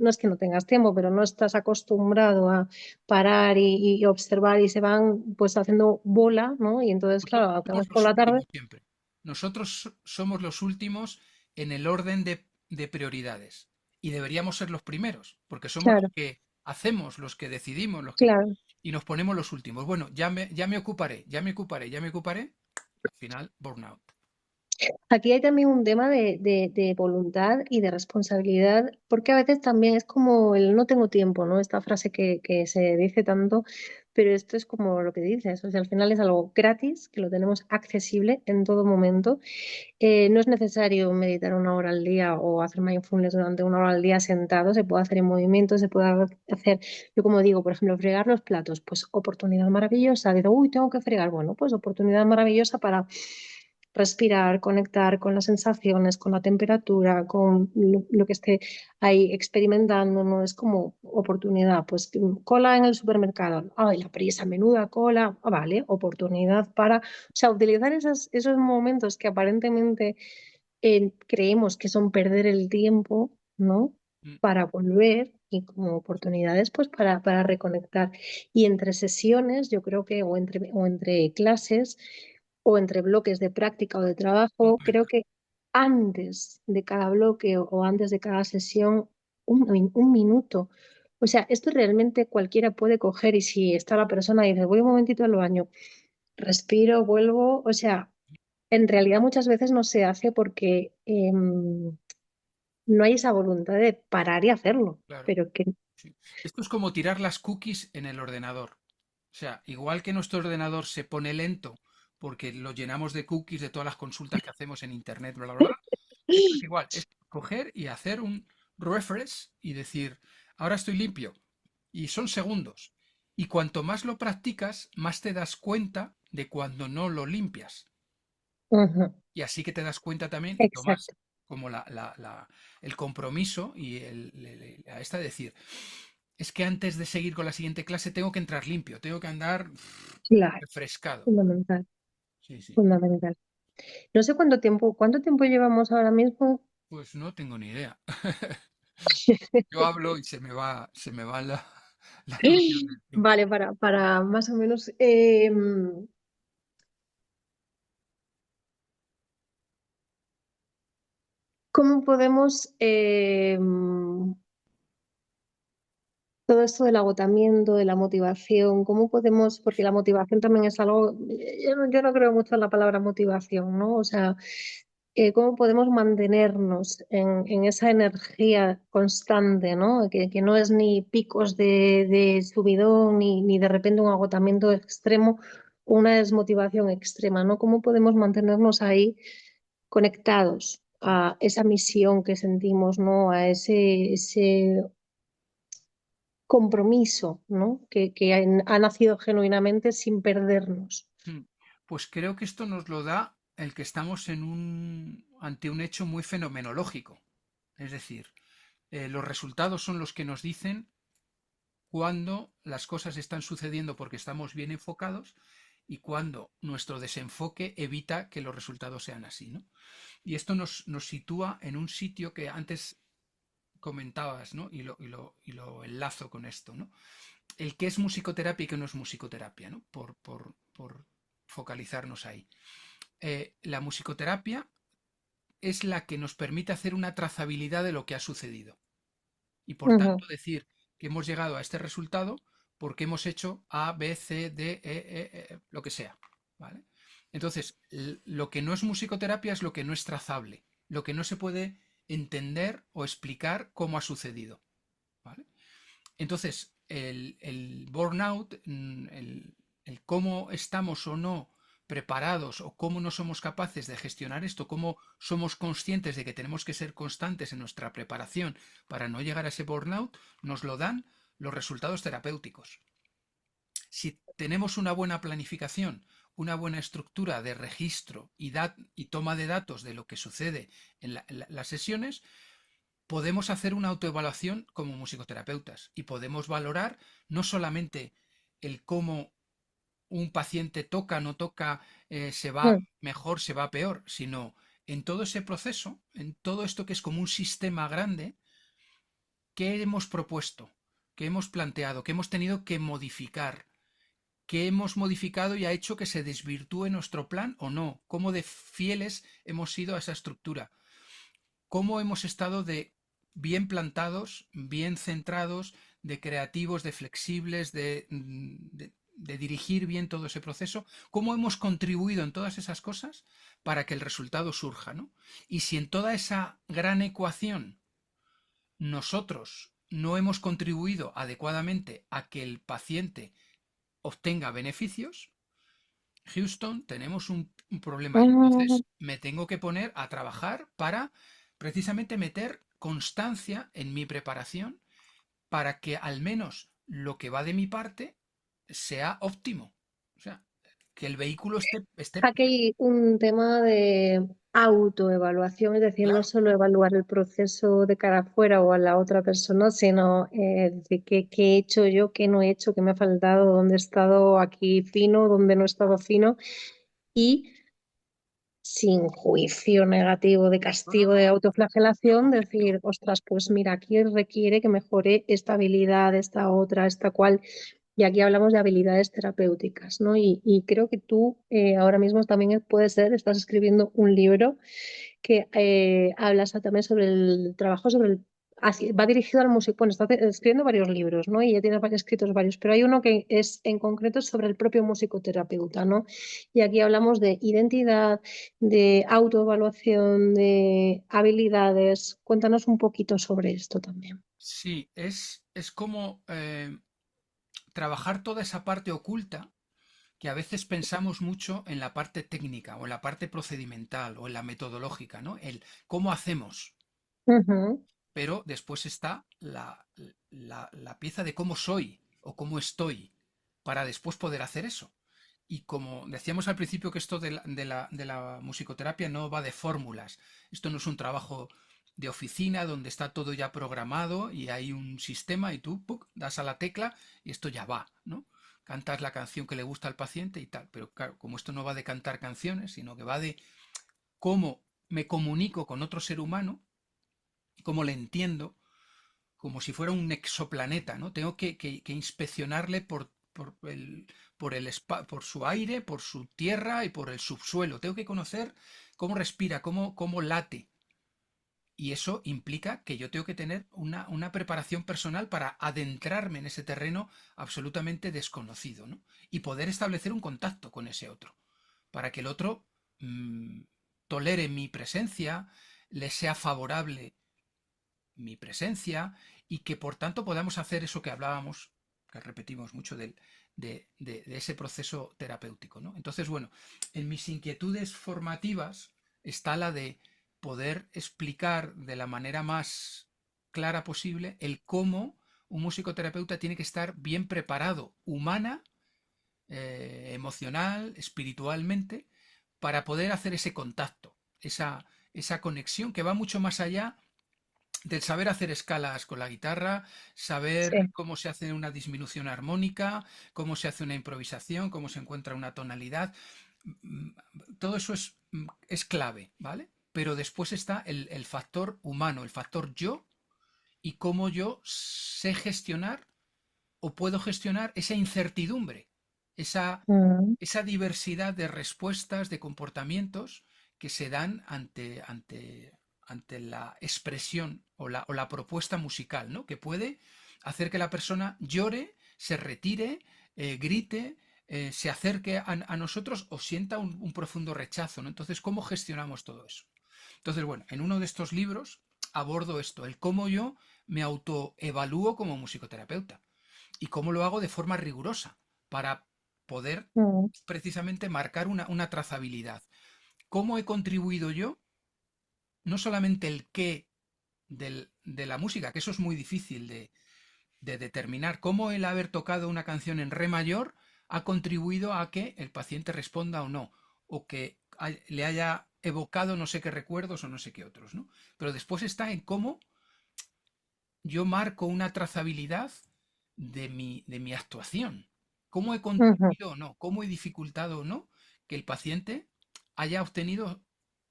es que no tengas tiempo, pero no estás acostumbrado a parar y observar y se van pues haciendo bola, ¿no? Y entonces, claro, Nosotros acabas somos por los la tarde. últimos siempre. Nosotros somos los últimos en el orden de prioridades. Y deberíamos ser los primeros, porque somos los Claro, que hacemos, los que decidimos, claro. y nos ponemos los últimos. Bueno, ya me ocuparé, ya me ocuparé, ya me ocuparé. Al final, burnout. Aquí hay también un tema de voluntad y de responsabilidad, porque a veces también es como el no tengo tiempo, ¿no? Esta frase que se dice tanto, pero esto es como lo que dices, o sea, al final es algo gratis, que lo tenemos accesible en todo momento. No es necesario meditar 1 hora al día o hacer mindfulness durante 1 hora al día sentado, se puede hacer en movimiento, se puede hacer, yo como digo, por ejemplo, fregar los platos, pues oportunidad maravillosa, digo, uy, tengo que fregar, bueno, pues oportunidad maravillosa para respirar, conectar con las sensaciones, con la temperatura, con lo que esté ahí experimentando, no es como oportunidad, pues cola en el supermercado, ay, la prisa, menuda cola, vale, oportunidad para, o sea, utilizar esos momentos que aparentemente creemos que son perder el tiempo, ¿no? Mm, Para volver y como oportunidades, pues para reconectar. Y entre sesiones, yo creo que, o entre clases, o entre bloques de práctica o de trabajo, creo fundamental. que antes de cada bloque o antes de cada sesión, un minuto. O sea, esto realmente cualquiera puede coger y si está la persona y dice, voy un momentito al baño, respiro, vuelvo, o sea, en realidad muchas veces no se hace porque no hay esa voluntad de parar y hacerlo, Claro. pero que. Sí. Esto es como tirar las cookies en el ordenador. O sea, igual que nuestro ordenador se pone lento porque lo llenamos de cookies de todas las consultas que hacemos en internet, bla, bla, bla. Esto es igual, es coger y hacer un refresh y decir, ahora estoy limpio. Y son segundos. Y cuanto más lo practicas, más te das cuenta de cuando no lo limpias. Ujú, Y así que te das cuenta también y tomas exacto, como el compromiso y a esta decir, es que antes de seguir con la siguiente clase tengo que entrar limpio, tengo que andar claro, refrescado. fundamental, Sí, sí. fundamental. No sé cuánto tiempo llevamos ahora mismo. Pues no tengo ni idea. Yo hablo y se me va la noción del tiempo. Vale, para más o menos, ¿cómo podemos todo esto del agotamiento, de la motivación, cómo podemos, porque la motivación también es algo, yo no creo mucho en la palabra motivación, ¿no? O sea, cómo podemos mantenernos en esa energía constante, ¿no? Que no es ni picos de subidón, ni de repente un agotamiento extremo, una desmotivación extrema, ¿no? ¿Cómo podemos mantenernos ahí conectados a esa misión que sentimos, ¿no? A ese compromiso, ¿no? Que ha nacido genuinamente sin perdernos. Mm. Pues creo que esto nos lo da el que estamos ante un hecho muy fenomenológico. Es decir, los resultados son los que nos dicen cuando las cosas están sucediendo porque estamos bien enfocados y cuando nuestro desenfoque evita que los resultados sean así, ¿no? Y esto nos sitúa en un sitio que antes comentabas, ¿no? Y lo enlazo con esto, ¿no? El que es musicoterapia y que no es musicoterapia, ¿no? Por focalizarnos ahí. La musicoterapia es la que nos permite hacer una trazabilidad de lo que ha sucedido y por Ujú, tanto decir que hemos llegado a este resultado porque hemos hecho A, B, C, D, lo que sea. ¿Vale? Entonces, lo que no es musicoterapia es lo que no es trazable, lo que no se puede entender o explicar cómo ha sucedido. ¿Vale? Entonces, el burnout, el cómo estamos o no preparados o cómo no somos capaces de gestionar esto, cómo somos conscientes de que tenemos que ser constantes en nuestra preparación para no llegar a ese burnout, nos lo dan los resultados terapéuticos. Si tenemos una buena planificación, una buena estructura de registro y toma de datos de lo que sucede en las sesiones, podemos hacer una autoevaluación como musicoterapeutas y podemos valorar no solamente el cómo un paciente toca, no toca, se va mm. mejor, se va peor, sino en todo ese proceso, en todo esto que es como un sistema grande, ¿qué hemos propuesto? ¿Qué hemos planteado? ¿Qué hemos tenido que modificar? ¿Qué hemos modificado y ha hecho que se desvirtúe nuestro plan o no? ¿Cómo de fieles hemos sido a esa estructura? ¿Cómo hemos estado de bien plantados, bien centrados, de creativos, de flexibles, de dirigir bien todo ese proceso? ¿Cómo hemos contribuido en todas esas cosas para que el resultado surja, ¿no? Y si en toda esa gran ecuación nosotros no hemos contribuido adecuadamente a que el paciente obtenga beneficios, Houston, tenemos un problema y Mm. entonces me tengo que poner a trabajar para precisamente meter constancia en mi preparación para que al menos lo que va de mi parte sea óptimo. O sea, que el vehículo esté Aquí hay un tema de autoevaluación, es decir, no claro. solo evaluar el proceso de cara afuera o a la otra persona, sino decir qué he hecho yo, qué no he hecho, qué me ha faltado, dónde he estado aquí fino, dónde no he estado fino y sin juicio negativo de No, no, castigo, de no, de autoflagelación, juicio. decir, ostras, pues mira, aquí requiere que mejore esta habilidad, esta otra, esta cual. Y aquí hablamos de habilidades terapéuticas, ¿no? Y creo que tú ahora mismo también puede ser, estás escribiendo un libro que hablas también sobre el trabajo sobre el... va dirigido al músico, bueno, está escribiendo varios libros, ¿no? Y ya tiene escritos varios, pero hay uno que es en concreto sobre el propio musicoterapeuta, ¿no? Y aquí hablamos de identidad, de autoevaluación, de habilidades. Cuéntanos un poquito sobre esto también. Sí, es como trabajar toda esa parte oculta que a veces pensamos mucho en la parte técnica o en la parte procedimental o en la metodológica, ¿no? El cómo hacemos. Ujú. Pero después está la pieza de cómo soy o cómo estoy para después poder hacer eso. Y como decíamos al principio que esto de la musicoterapia no va de fórmulas, esto no es un trabajo de oficina donde está todo ya programado y hay un sistema y tú ¡puc! Das a la tecla y esto ya va, ¿no? Cantas la canción que le gusta al paciente y tal, pero claro, como esto no va de cantar canciones, sino que va de cómo me comunico con otro ser humano, cómo le entiendo, como si fuera un exoplaneta, ¿no? Tengo que inspeccionarle por su aire, por su tierra y por el subsuelo. Tengo que conocer cómo respira, cómo late. Y eso implica que yo tengo que tener una preparación personal para adentrarme en ese terreno absolutamente desconocido, ¿no? Y poder establecer un contacto con ese otro, para que el otro mm, tolere mi presencia, le sea favorable mi presencia y que por tanto podamos hacer eso que hablábamos, que repetimos mucho de ese proceso terapéutico, ¿no? Entonces, bueno, en mis inquietudes formativas está la de poder explicar de la manera más clara posible el cómo un musicoterapeuta tiene que estar bien preparado humana, emocional, espiritualmente, para poder hacer ese contacto, esa conexión que va mucho más allá del saber hacer escalas con la guitarra, saber Sí. cómo se hace una disminución armónica, cómo se hace una improvisación, cómo se encuentra una tonalidad. Mm, Todo eso es clave, ¿vale? Pero después está el factor humano, el factor yo y cómo yo sé gestionar o puedo gestionar esa incertidumbre, esa, Mm, esa diversidad de respuestas, de comportamientos que se dan ante la expresión o la propuesta musical, ¿no? Que puede hacer que la persona llore, se retire, grite, se acerque a nosotros o sienta un profundo rechazo, ¿no? Entonces, ¿cómo gestionamos todo eso? Entonces, bueno, en uno de estos libros abordo esto, el cómo yo me autoevalúo como musicoterapeuta y cómo lo hago de forma rigurosa para poder mm, precisamente marcar una trazabilidad. ¿Cómo he contribuido yo? No solamente el qué de la música, que eso es muy difícil de determinar, cómo el haber tocado una canción en re mayor ha contribuido a que el paciente responda o no, o que le haya evocado no sé qué recuerdos o no sé qué otros, ¿no? Pero después está en cómo yo marco una trazabilidad de mi actuación. ¿Cómo he ujú, contribuido o no? ¿Cómo he dificultado o no que el paciente haya obtenido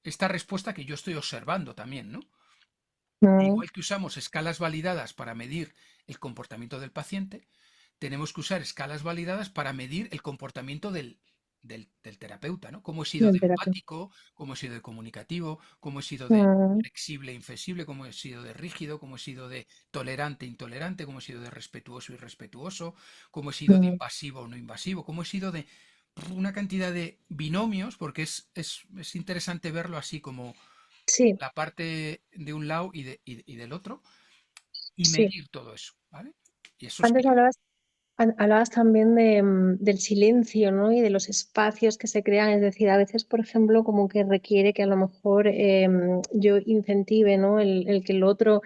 esta respuesta que yo estoy observando también, ¿no? mm, Igual que usamos escalas validadas para medir el comportamiento del paciente, tenemos que usar escalas validadas para medir el comportamiento del terapeuta, ¿no? Cómo he sido de del terapeuta. empático, cómo he sido de comunicativo, cómo he sido de Mm, flexible, inflexible, cómo he sido de rígido, cómo he sido de tolerante, intolerante, cómo he sido de respetuoso, irrespetuoso, cómo he sido de mm. invasivo o no invasivo, cómo he sido de una cantidad de binomios, porque es interesante verlo así como Sí, la parte de un lado y del otro, y sí. medir todo eso, ¿vale? Y eso es Antes clave. hablabas también de, del silencio, ¿no? Y de los espacios que se crean. Es decir, a veces, por ejemplo, como que requiere que a lo mejor yo incentive, ¿no? El que el otro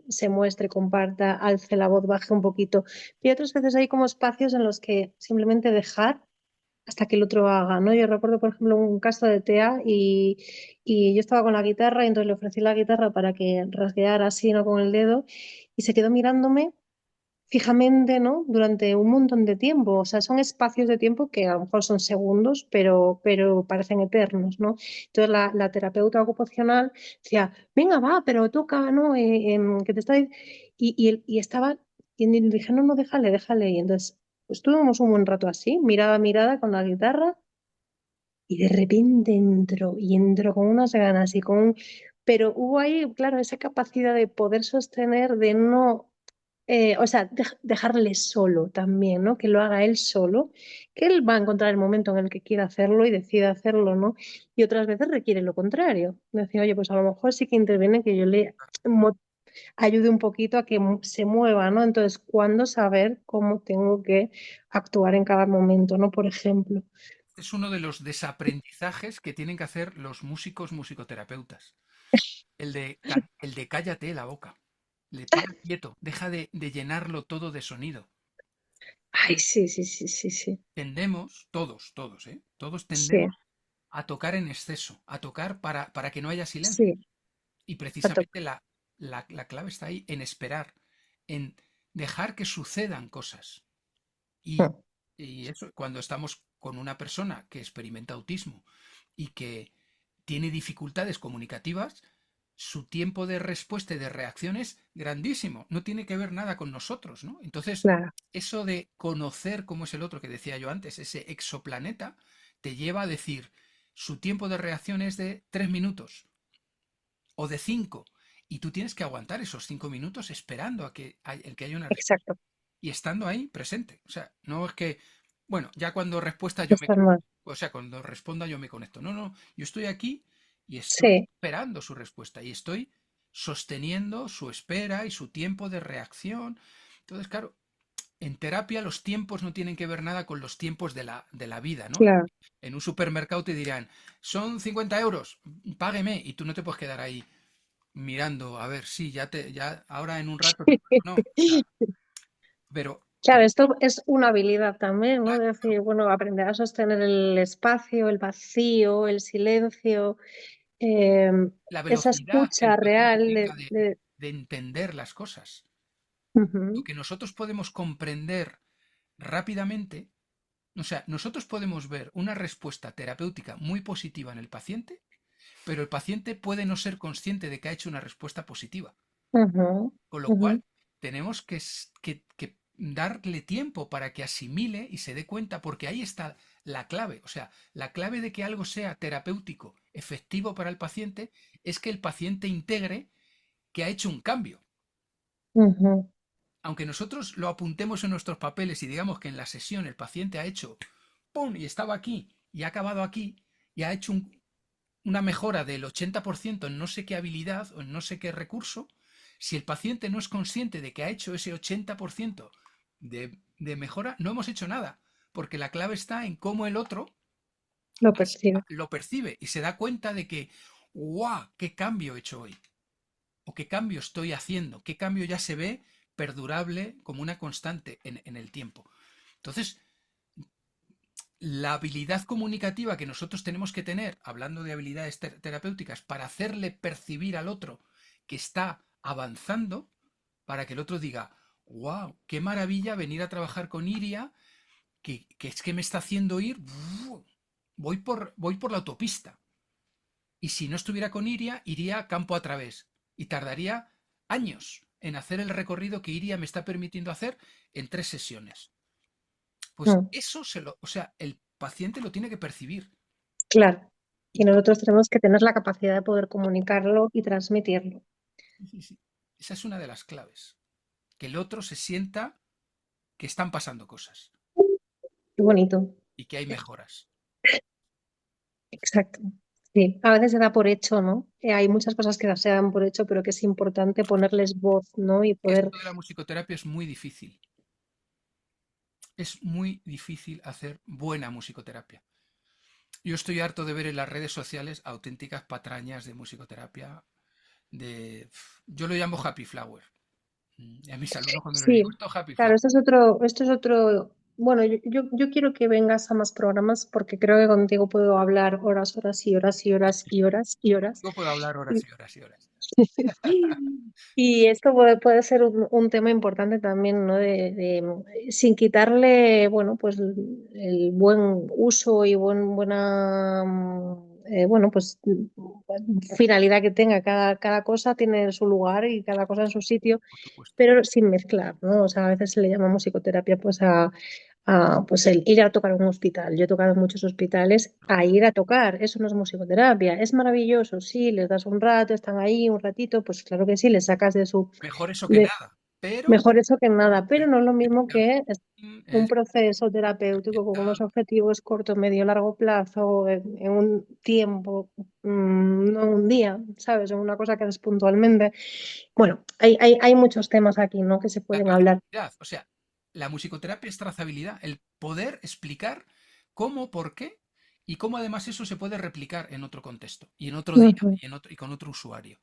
se muestre, comparta, alce la voz, baje un poquito. Y otras veces hay como espacios en los que simplemente dejar hasta que el otro haga, ¿no? Yo recuerdo, por ejemplo, un caso de TEA y yo estaba con la guitarra y entonces le ofrecí la guitarra para que rasgueara así, ¿no? Con el dedo y se quedó mirándome fijamente, ¿no? Durante un montón de tiempo. O sea, son espacios de tiempo que a lo mejor son segundos, pero parecen eternos, ¿no? Entonces la terapeuta ocupacional decía, venga, va, pero toca, ¿no? Que te está... y estaba, y dije, no, no, déjale, déjale. Y entonces pues, estuvimos un buen rato así, mirada a mirada con la guitarra, y de repente entró, y entró con unas ganas y con Pero hubo ahí, claro, esa capacidad de poder sostener, de no o sea, dejarle solo también, ¿no? Que lo haga él solo, que él va a encontrar el momento en el que quiera hacerlo y decida hacerlo, ¿no? Y otras veces requiere lo contrario. Decir, oye, pues a lo mejor sí que interviene que yo le ayude un poquito a que se mueva, ¿no? Entonces, ¿cuándo saber cómo tengo que actuar en cada momento, ¿no? Por ejemplo. Es uno de los desaprendizajes que tienen que hacer los músicos musicoterapeutas. El de cállate la boca. Le para quieto, deja de llenarlo todo de sonido. Ay, sí, sí, sí, sí, sí. Tendemos, todos, ¿eh? Todos Sí, tendemos a tocar en exceso, a tocar para que no haya silencio. sí. Y A to- precisamente la clave está ahí, en esperar, en dejar que sucedan cosas. Y, y eso, cuando estamos con una persona que experimenta autismo y que tiene dificultades comunicativas, su tiempo de respuesta y de reacción es grandísimo, no tiene que ver nada con nosotros, ¿no? Entonces, claro, eso de conocer cómo es el otro que decía yo antes, ese exoplaneta, te lleva a decir, su tiempo de reacción es de 3 minutos o de 5, y tú tienes que aguantar esos 5 minutos esperando a que, el que haya una respuesta exacto. y estando ahí presente. O sea, no es que, bueno, ya cuando respuesta yo me, Está mal. o sea, cuando responda yo me conecto. No, no, yo estoy aquí y estoy Sí, esperando su respuesta y estoy sosteniendo su espera y su tiempo de reacción. Entonces, claro, en terapia los tiempos no tienen que ver nada con los tiempos de la vida, ¿no? claro. En un supermercado te dirán, son 50 euros, págueme, y tú no te puedes quedar ahí mirando, a ver, sí, ya, ahora en un rato te pago. No, o sea, pero Claro, esto es una habilidad también, ¿no? claro, De decir, bueno, aprender a sostener el espacio, el vacío, el silencio, eh, la esa velocidad que el escucha paciente real tenga de entender las cosas. Lo Ujú, que nosotros podemos comprender rápidamente, o sea, nosotros podemos ver una respuesta terapéutica muy positiva en el paciente, pero el paciente puede no ser consciente de que ha hecho una respuesta positiva. ujú, Con lo ujú, cual, tenemos que darle tiempo para que asimile y se dé cuenta, porque ahí está la clave. O sea, la clave de que algo sea terapéutico, efectivo para el paciente, es que el paciente integre que ha hecho un cambio. ujú, Aunque nosotros lo apuntemos en nuestros papeles y digamos que en la sesión el paciente ha hecho ¡pum! Y estaba aquí y ha acabado aquí y ha hecho una mejora del 80% en no sé qué habilidad o en no sé qué recurso, si el paciente no es consciente de que ha hecho ese 80% de mejora, no hemos hecho nada, porque la clave está en cómo el otro lo percibe. lo percibe y se da cuenta de que, ¡guau! ¿Qué cambio he hecho hoy? ¿O qué cambio estoy haciendo? ¿Qué cambio ya se ve perdurable como una constante en el tiempo? Entonces, la habilidad comunicativa que nosotros tenemos que tener, hablando de habilidades terapéuticas, para hacerle percibir al otro que está avanzando, para que el otro diga, wow, qué maravilla venir a trabajar con Iria, que es que me está haciendo ir, voy por la autopista. Y si no estuviera con Iria, iría campo a través. Y tardaría años en hacer el recorrido que Iria me está permitiendo hacer en 3 sesiones. Pues Mm, eso o sea, el paciente lo tiene que percibir. claro. Y Y nosotros tenemos que tener la capacidad de poder comunicarlo y transmitirlo. sí, sí, sí. Esa es una de las claves. Que el otro se sienta que están pasando cosas Qué bonito. y que hay mejoras. Exacto. Sí, a veces se da por hecho, ¿no? Hay muchas cosas que se dan por hecho, pero que es importante ponerles voz, ¿no? Y poder. Esto de la musicoterapia es muy difícil. Es muy difícil hacer buena musicoterapia. Yo estoy harto de ver en las redes sociales auténticas patrañas de musicoterapia. Yo lo llamo happy flower. Y a mis alumnos cuando les digo Sí, esto happy claro, flower, esto es otro. Bueno, yo quiero que vengas a más programas porque creo que contigo puedo hablar horas, horas y horas y horas y horas y horas. yo puedo hablar horas Y, y horas y horas. y esto puede ser un tema importante también, ¿no? Sin quitarle, bueno, pues el buen uso y buena, bueno, pues finalidad que tenga. Cada cosa tiene su lugar y cada cosa en su sitio, Por supuesto. pero sin mezclar, ¿no? O sea, a veces se le llama psicoterapia pues pues el ir a tocar a un hospital. Yo he tocado en muchos hospitales a ir a tocar, eso no es musicoterapia. Es maravilloso, sí, les das un rato, están ahí un ratito, pues claro que sí, les sacas Mejor eso que de nada. Pero mejor eso que nada, pero el no es lo mismo que un es proceso terapéutico con unos objetivos corto, medio, largo plazo, en un tiempo, no un día, ¿sabes? En una cosa que haces puntualmente. Bueno, hay muchos temas aquí, ¿no? Que se la pueden hablar. trazabilidad. O sea, la musicoterapia es trazabilidad, el poder explicar cómo, por qué y cómo además eso se puede replicar en otro contexto y en otro día Ujú, y con otro usuario.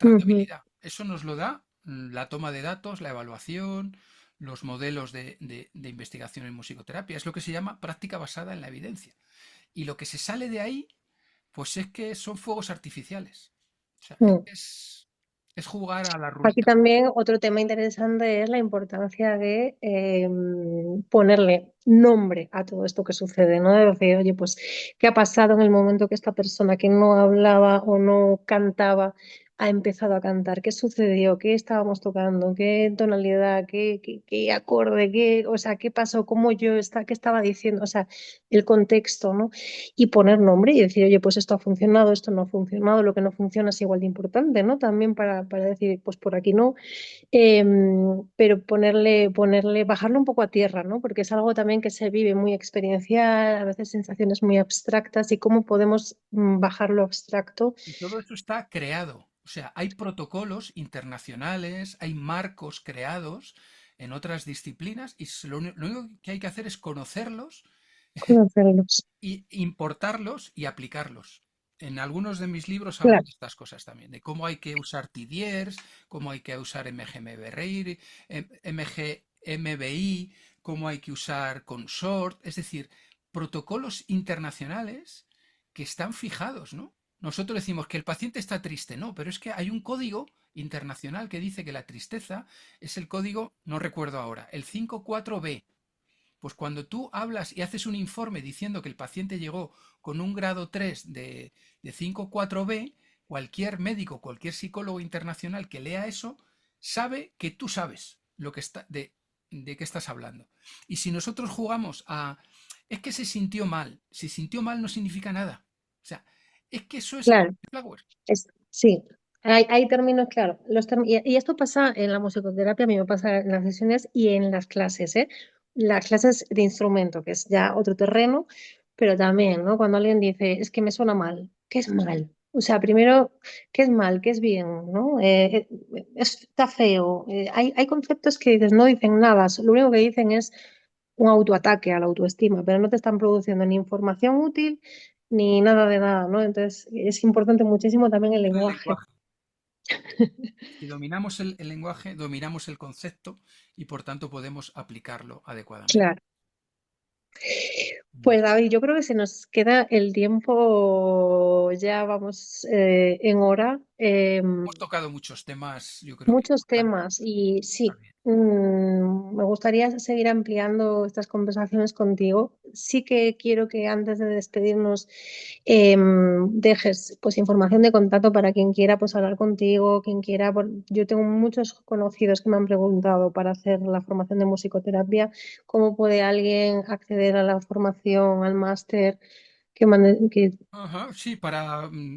ujú, Trazabilidad. Eso nos lo da la toma de datos, la evaluación, los modelos de investigación en musicoterapia. Es lo que se llama práctica basada en la evidencia. Y lo que se sale de ahí, pues es que son fuegos artificiales. O sea, mm. Es jugar a la Aquí ruleta. también otro tema interesante es la importancia de ponerle nombre a todo esto que sucede, ¿no? De decir, oye, pues, ¿qué ha pasado en el momento que esta persona que no hablaba o no cantaba ha empezado a cantar? ¿Qué sucedió? ¿Qué estábamos tocando? ¿Qué tonalidad? ¿Qué acorde? O sea, ¿qué pasó? ¿Cómo qué estaba diciendo? O sea, el contexto, ¿no? Y poner nombre y decir, oye, pues esto ha funcionado, esto no ha funcionado, lo que no funciona es igual de importante, ¿no? También para decir, pues por aquí no. Pero bajarlo un poco a tierra, ¿no? Porque es algo también que se vive muy experiencial, a veces sensaciones muy abstractas y cómo podemos bajarlo abstracto. Y todo eso está creado. O sea, hay protocolos internacionales, hay marcos creados en otras disciplinas y lo único que hay que hacer es conocerlos Conocerlos. y importarlos y aplicarlos. En algunos de mis libros hablo Claro, de estas cosas también, de cómo hay que usar TDRs, cómo hay que usar MGMBRI, MGMBI, cómo hay que usar Consort, es decir, protocolos internacionales que están fijados, ¿no? Nosotros decimos que el paciente está triste, no, pero es que hay un código internacional que dice que la tristeza es el código, no recuerdo ahora, el 54B. Pues cuando tú hablas y haces un informe diciendo que el paciente llegó con un grado 3 de 5,4B, cualquier médico, cualquier psicólogo internacional que lea eso, sabe que tú sabes lo que está, de qué estás hablando. Y si nosotros jugamos a, es que se sintió mal, si sintió mal no significa nada. O sea, es que eso es claro. Flower. Sí, hay términos, claro. Y esto pasa en la musicoterapia, a mí me pasa en las sesiones y en las clases, ¿eh? Las clases de instrumento, que es ya otro terreno, pero también, ¿no? Cuando alguien dice, es que me suena mal, ¿qué es mal? O sea, primero, ¿qué es mal? ¿Qué es bien? ¿No? Está feo. Hay conceptos que dices, no dicen nada, lo único que dicen es un autoataque a la autoestima, pero no te están produciendo ni información útil ni nada de nada, ¿no? Entonces es importante muchísimo también el El lenguaje. lenguaje. Si dominamos el lenguaje, dominamos el concepto y por tanto podemos aplicarlo adecuadamente. Claro. Pues David, yo creo que se nos queda el tiempo, ya vamos en hora. Hemos tocado muchos temas, yo creo que Muchos importantes. temas y Está sí, bien. me gustaría seguir ampliando estas conversaciones contigo. Sí que quiero que antes de despedirnos dejes pues información de contacto para quien quiera pues hablar contigo, quien quiera. Yo tengo muchos conocidos que me han preguntado para hacer la formación de musicoterapia, cómo puede alguien acceder a la formación, al máster que Ajá, sí,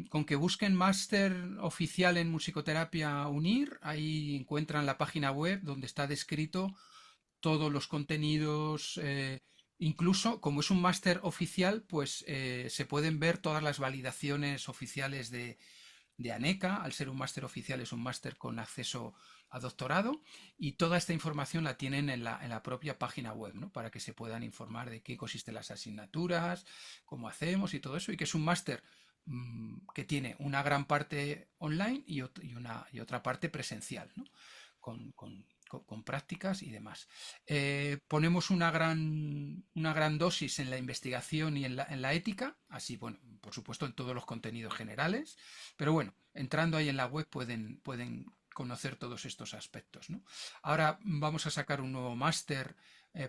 con que busquen máster oficial en musicoterapia UNIR, ahí encuentran la página web donde está descrito todos los contenidos, incluso como es un máster oficial, pues se pueden ver todas las validaciones oficiales de ANECA. Al ser un máster oficial es un máster con acceso a doctorado y toda esta información la tienen en la propia página web, ¿no? Para que se puedan informar de qué consisten las asignaturas, cómo hacemos y todo eso, y que es un máster que tiene una gran parte online y otra parte presencial, ¿no? Con prácticas y demás. Ponemos una gran dosis en la investigación y en la ética, así, bueno, por supuesto en todos los contenidos generales, pero bueno, entrando ahí en la web pueden conocer todos estos aspectos, ¿no? Ahora vamos a sacar un nuevo máster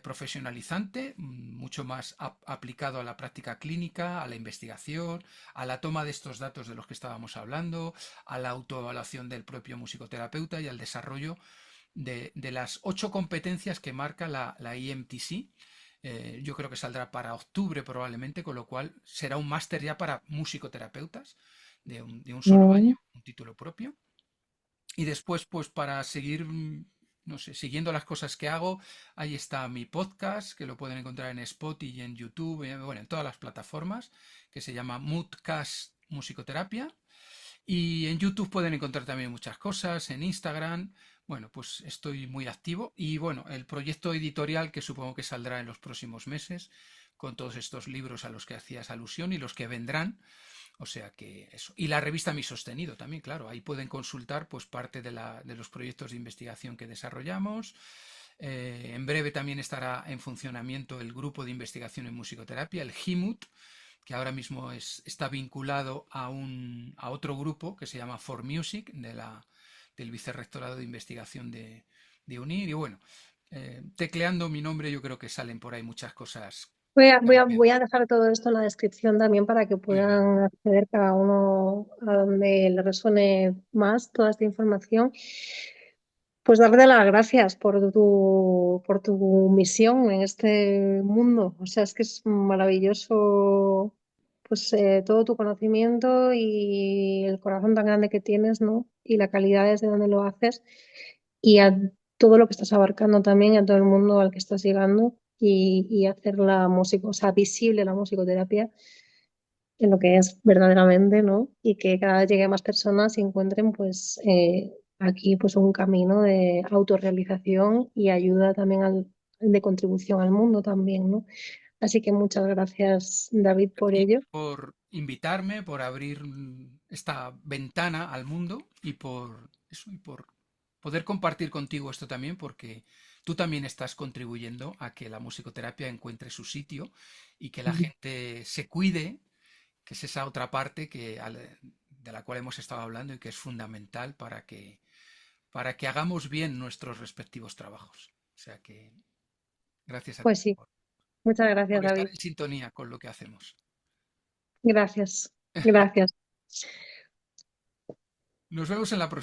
profesionalizante, mucho más aplicado a la práctica clínica, a la investigación, a la toma de estos datos de los que estábamos hablando, a la autoevaluación del propio musicoterapeuta y al desarrollo de las 8 competencias que marca la IMTC. Yo creo que saldrá para octubre probablemente, con lo cual será un máster ya para musicoterapeutas de un solo mm, año, un título propio. Y después, pues para seguir, no sé, siguiendo las cosas que hago, ahí está mi podcast, que lo pueden encontrar en Spotify y en YouTube, bueno, en todas las plataformas, que se llama Moodcast Musicoterapia. Y en YouTube pueden encontrar también muchas cosas, en Instagram. Bueno, pues estoy muy activo. Y bueno, el proyecto editorial que supongo que saldrá en los próximos meses, con todos estos libros a los que hacías alusión y los que vendrán. O sea que eso. Y la revista Mi Sostenido también, claro. Ahí pueden consultar pues parte de los proyectos de investigación que desarrollamos. En breve también estará en funcionamiento el grupo de investigación en musicoterapia, el GIMUT, que ahora mismo está vinculado a otro grupo que se llama For Music del Vicerrectorado de Investigación de UNIR. Y bueno, tecleando mi nombre yo creo que salen por ahí muchas cosas. Voy a dejar todo esto en la descripción también para que Muy bien. puedan acceder cada uno a donde le resuene más toda esta información. Pues darte las gracias por tu misión en este mundo. O sea, es que es maravilloso pues todo tu conocimiento y el corazón tan grande que tienes, ¿no? Y la calidad desde donde lo haces y a todo lo que estás abarcando también, a todo el mundo al que estás llegando y hacer la música, o sea, visible la musicoterapia en lo que es verdaderamente, ¿no? Y que cada vez llegue a más personas y encuentren, pues, aquí, pues, un camino de autorrealización y ayuda también de contribución al mundo también, ¿no? Así que muchas gracias, David, por Y ello. por invitarme, por abrir esta ventana al mundo y por eso, y por poder compartir contigo esto también, porque tú también estás contribuyendo a que la musicoterapia encuentre su sitio y que la gente se cuide, que es esa otra parte de la cual hemos estado hablando y que es fundamental para que hagamos bien nuestros respectivos trabajos. O sea que gracias a ti Pues sí, muchas gracias, por estar David. en sintonía con lo que hacemos. Gracias, gracias. Nos vemos en la próxima.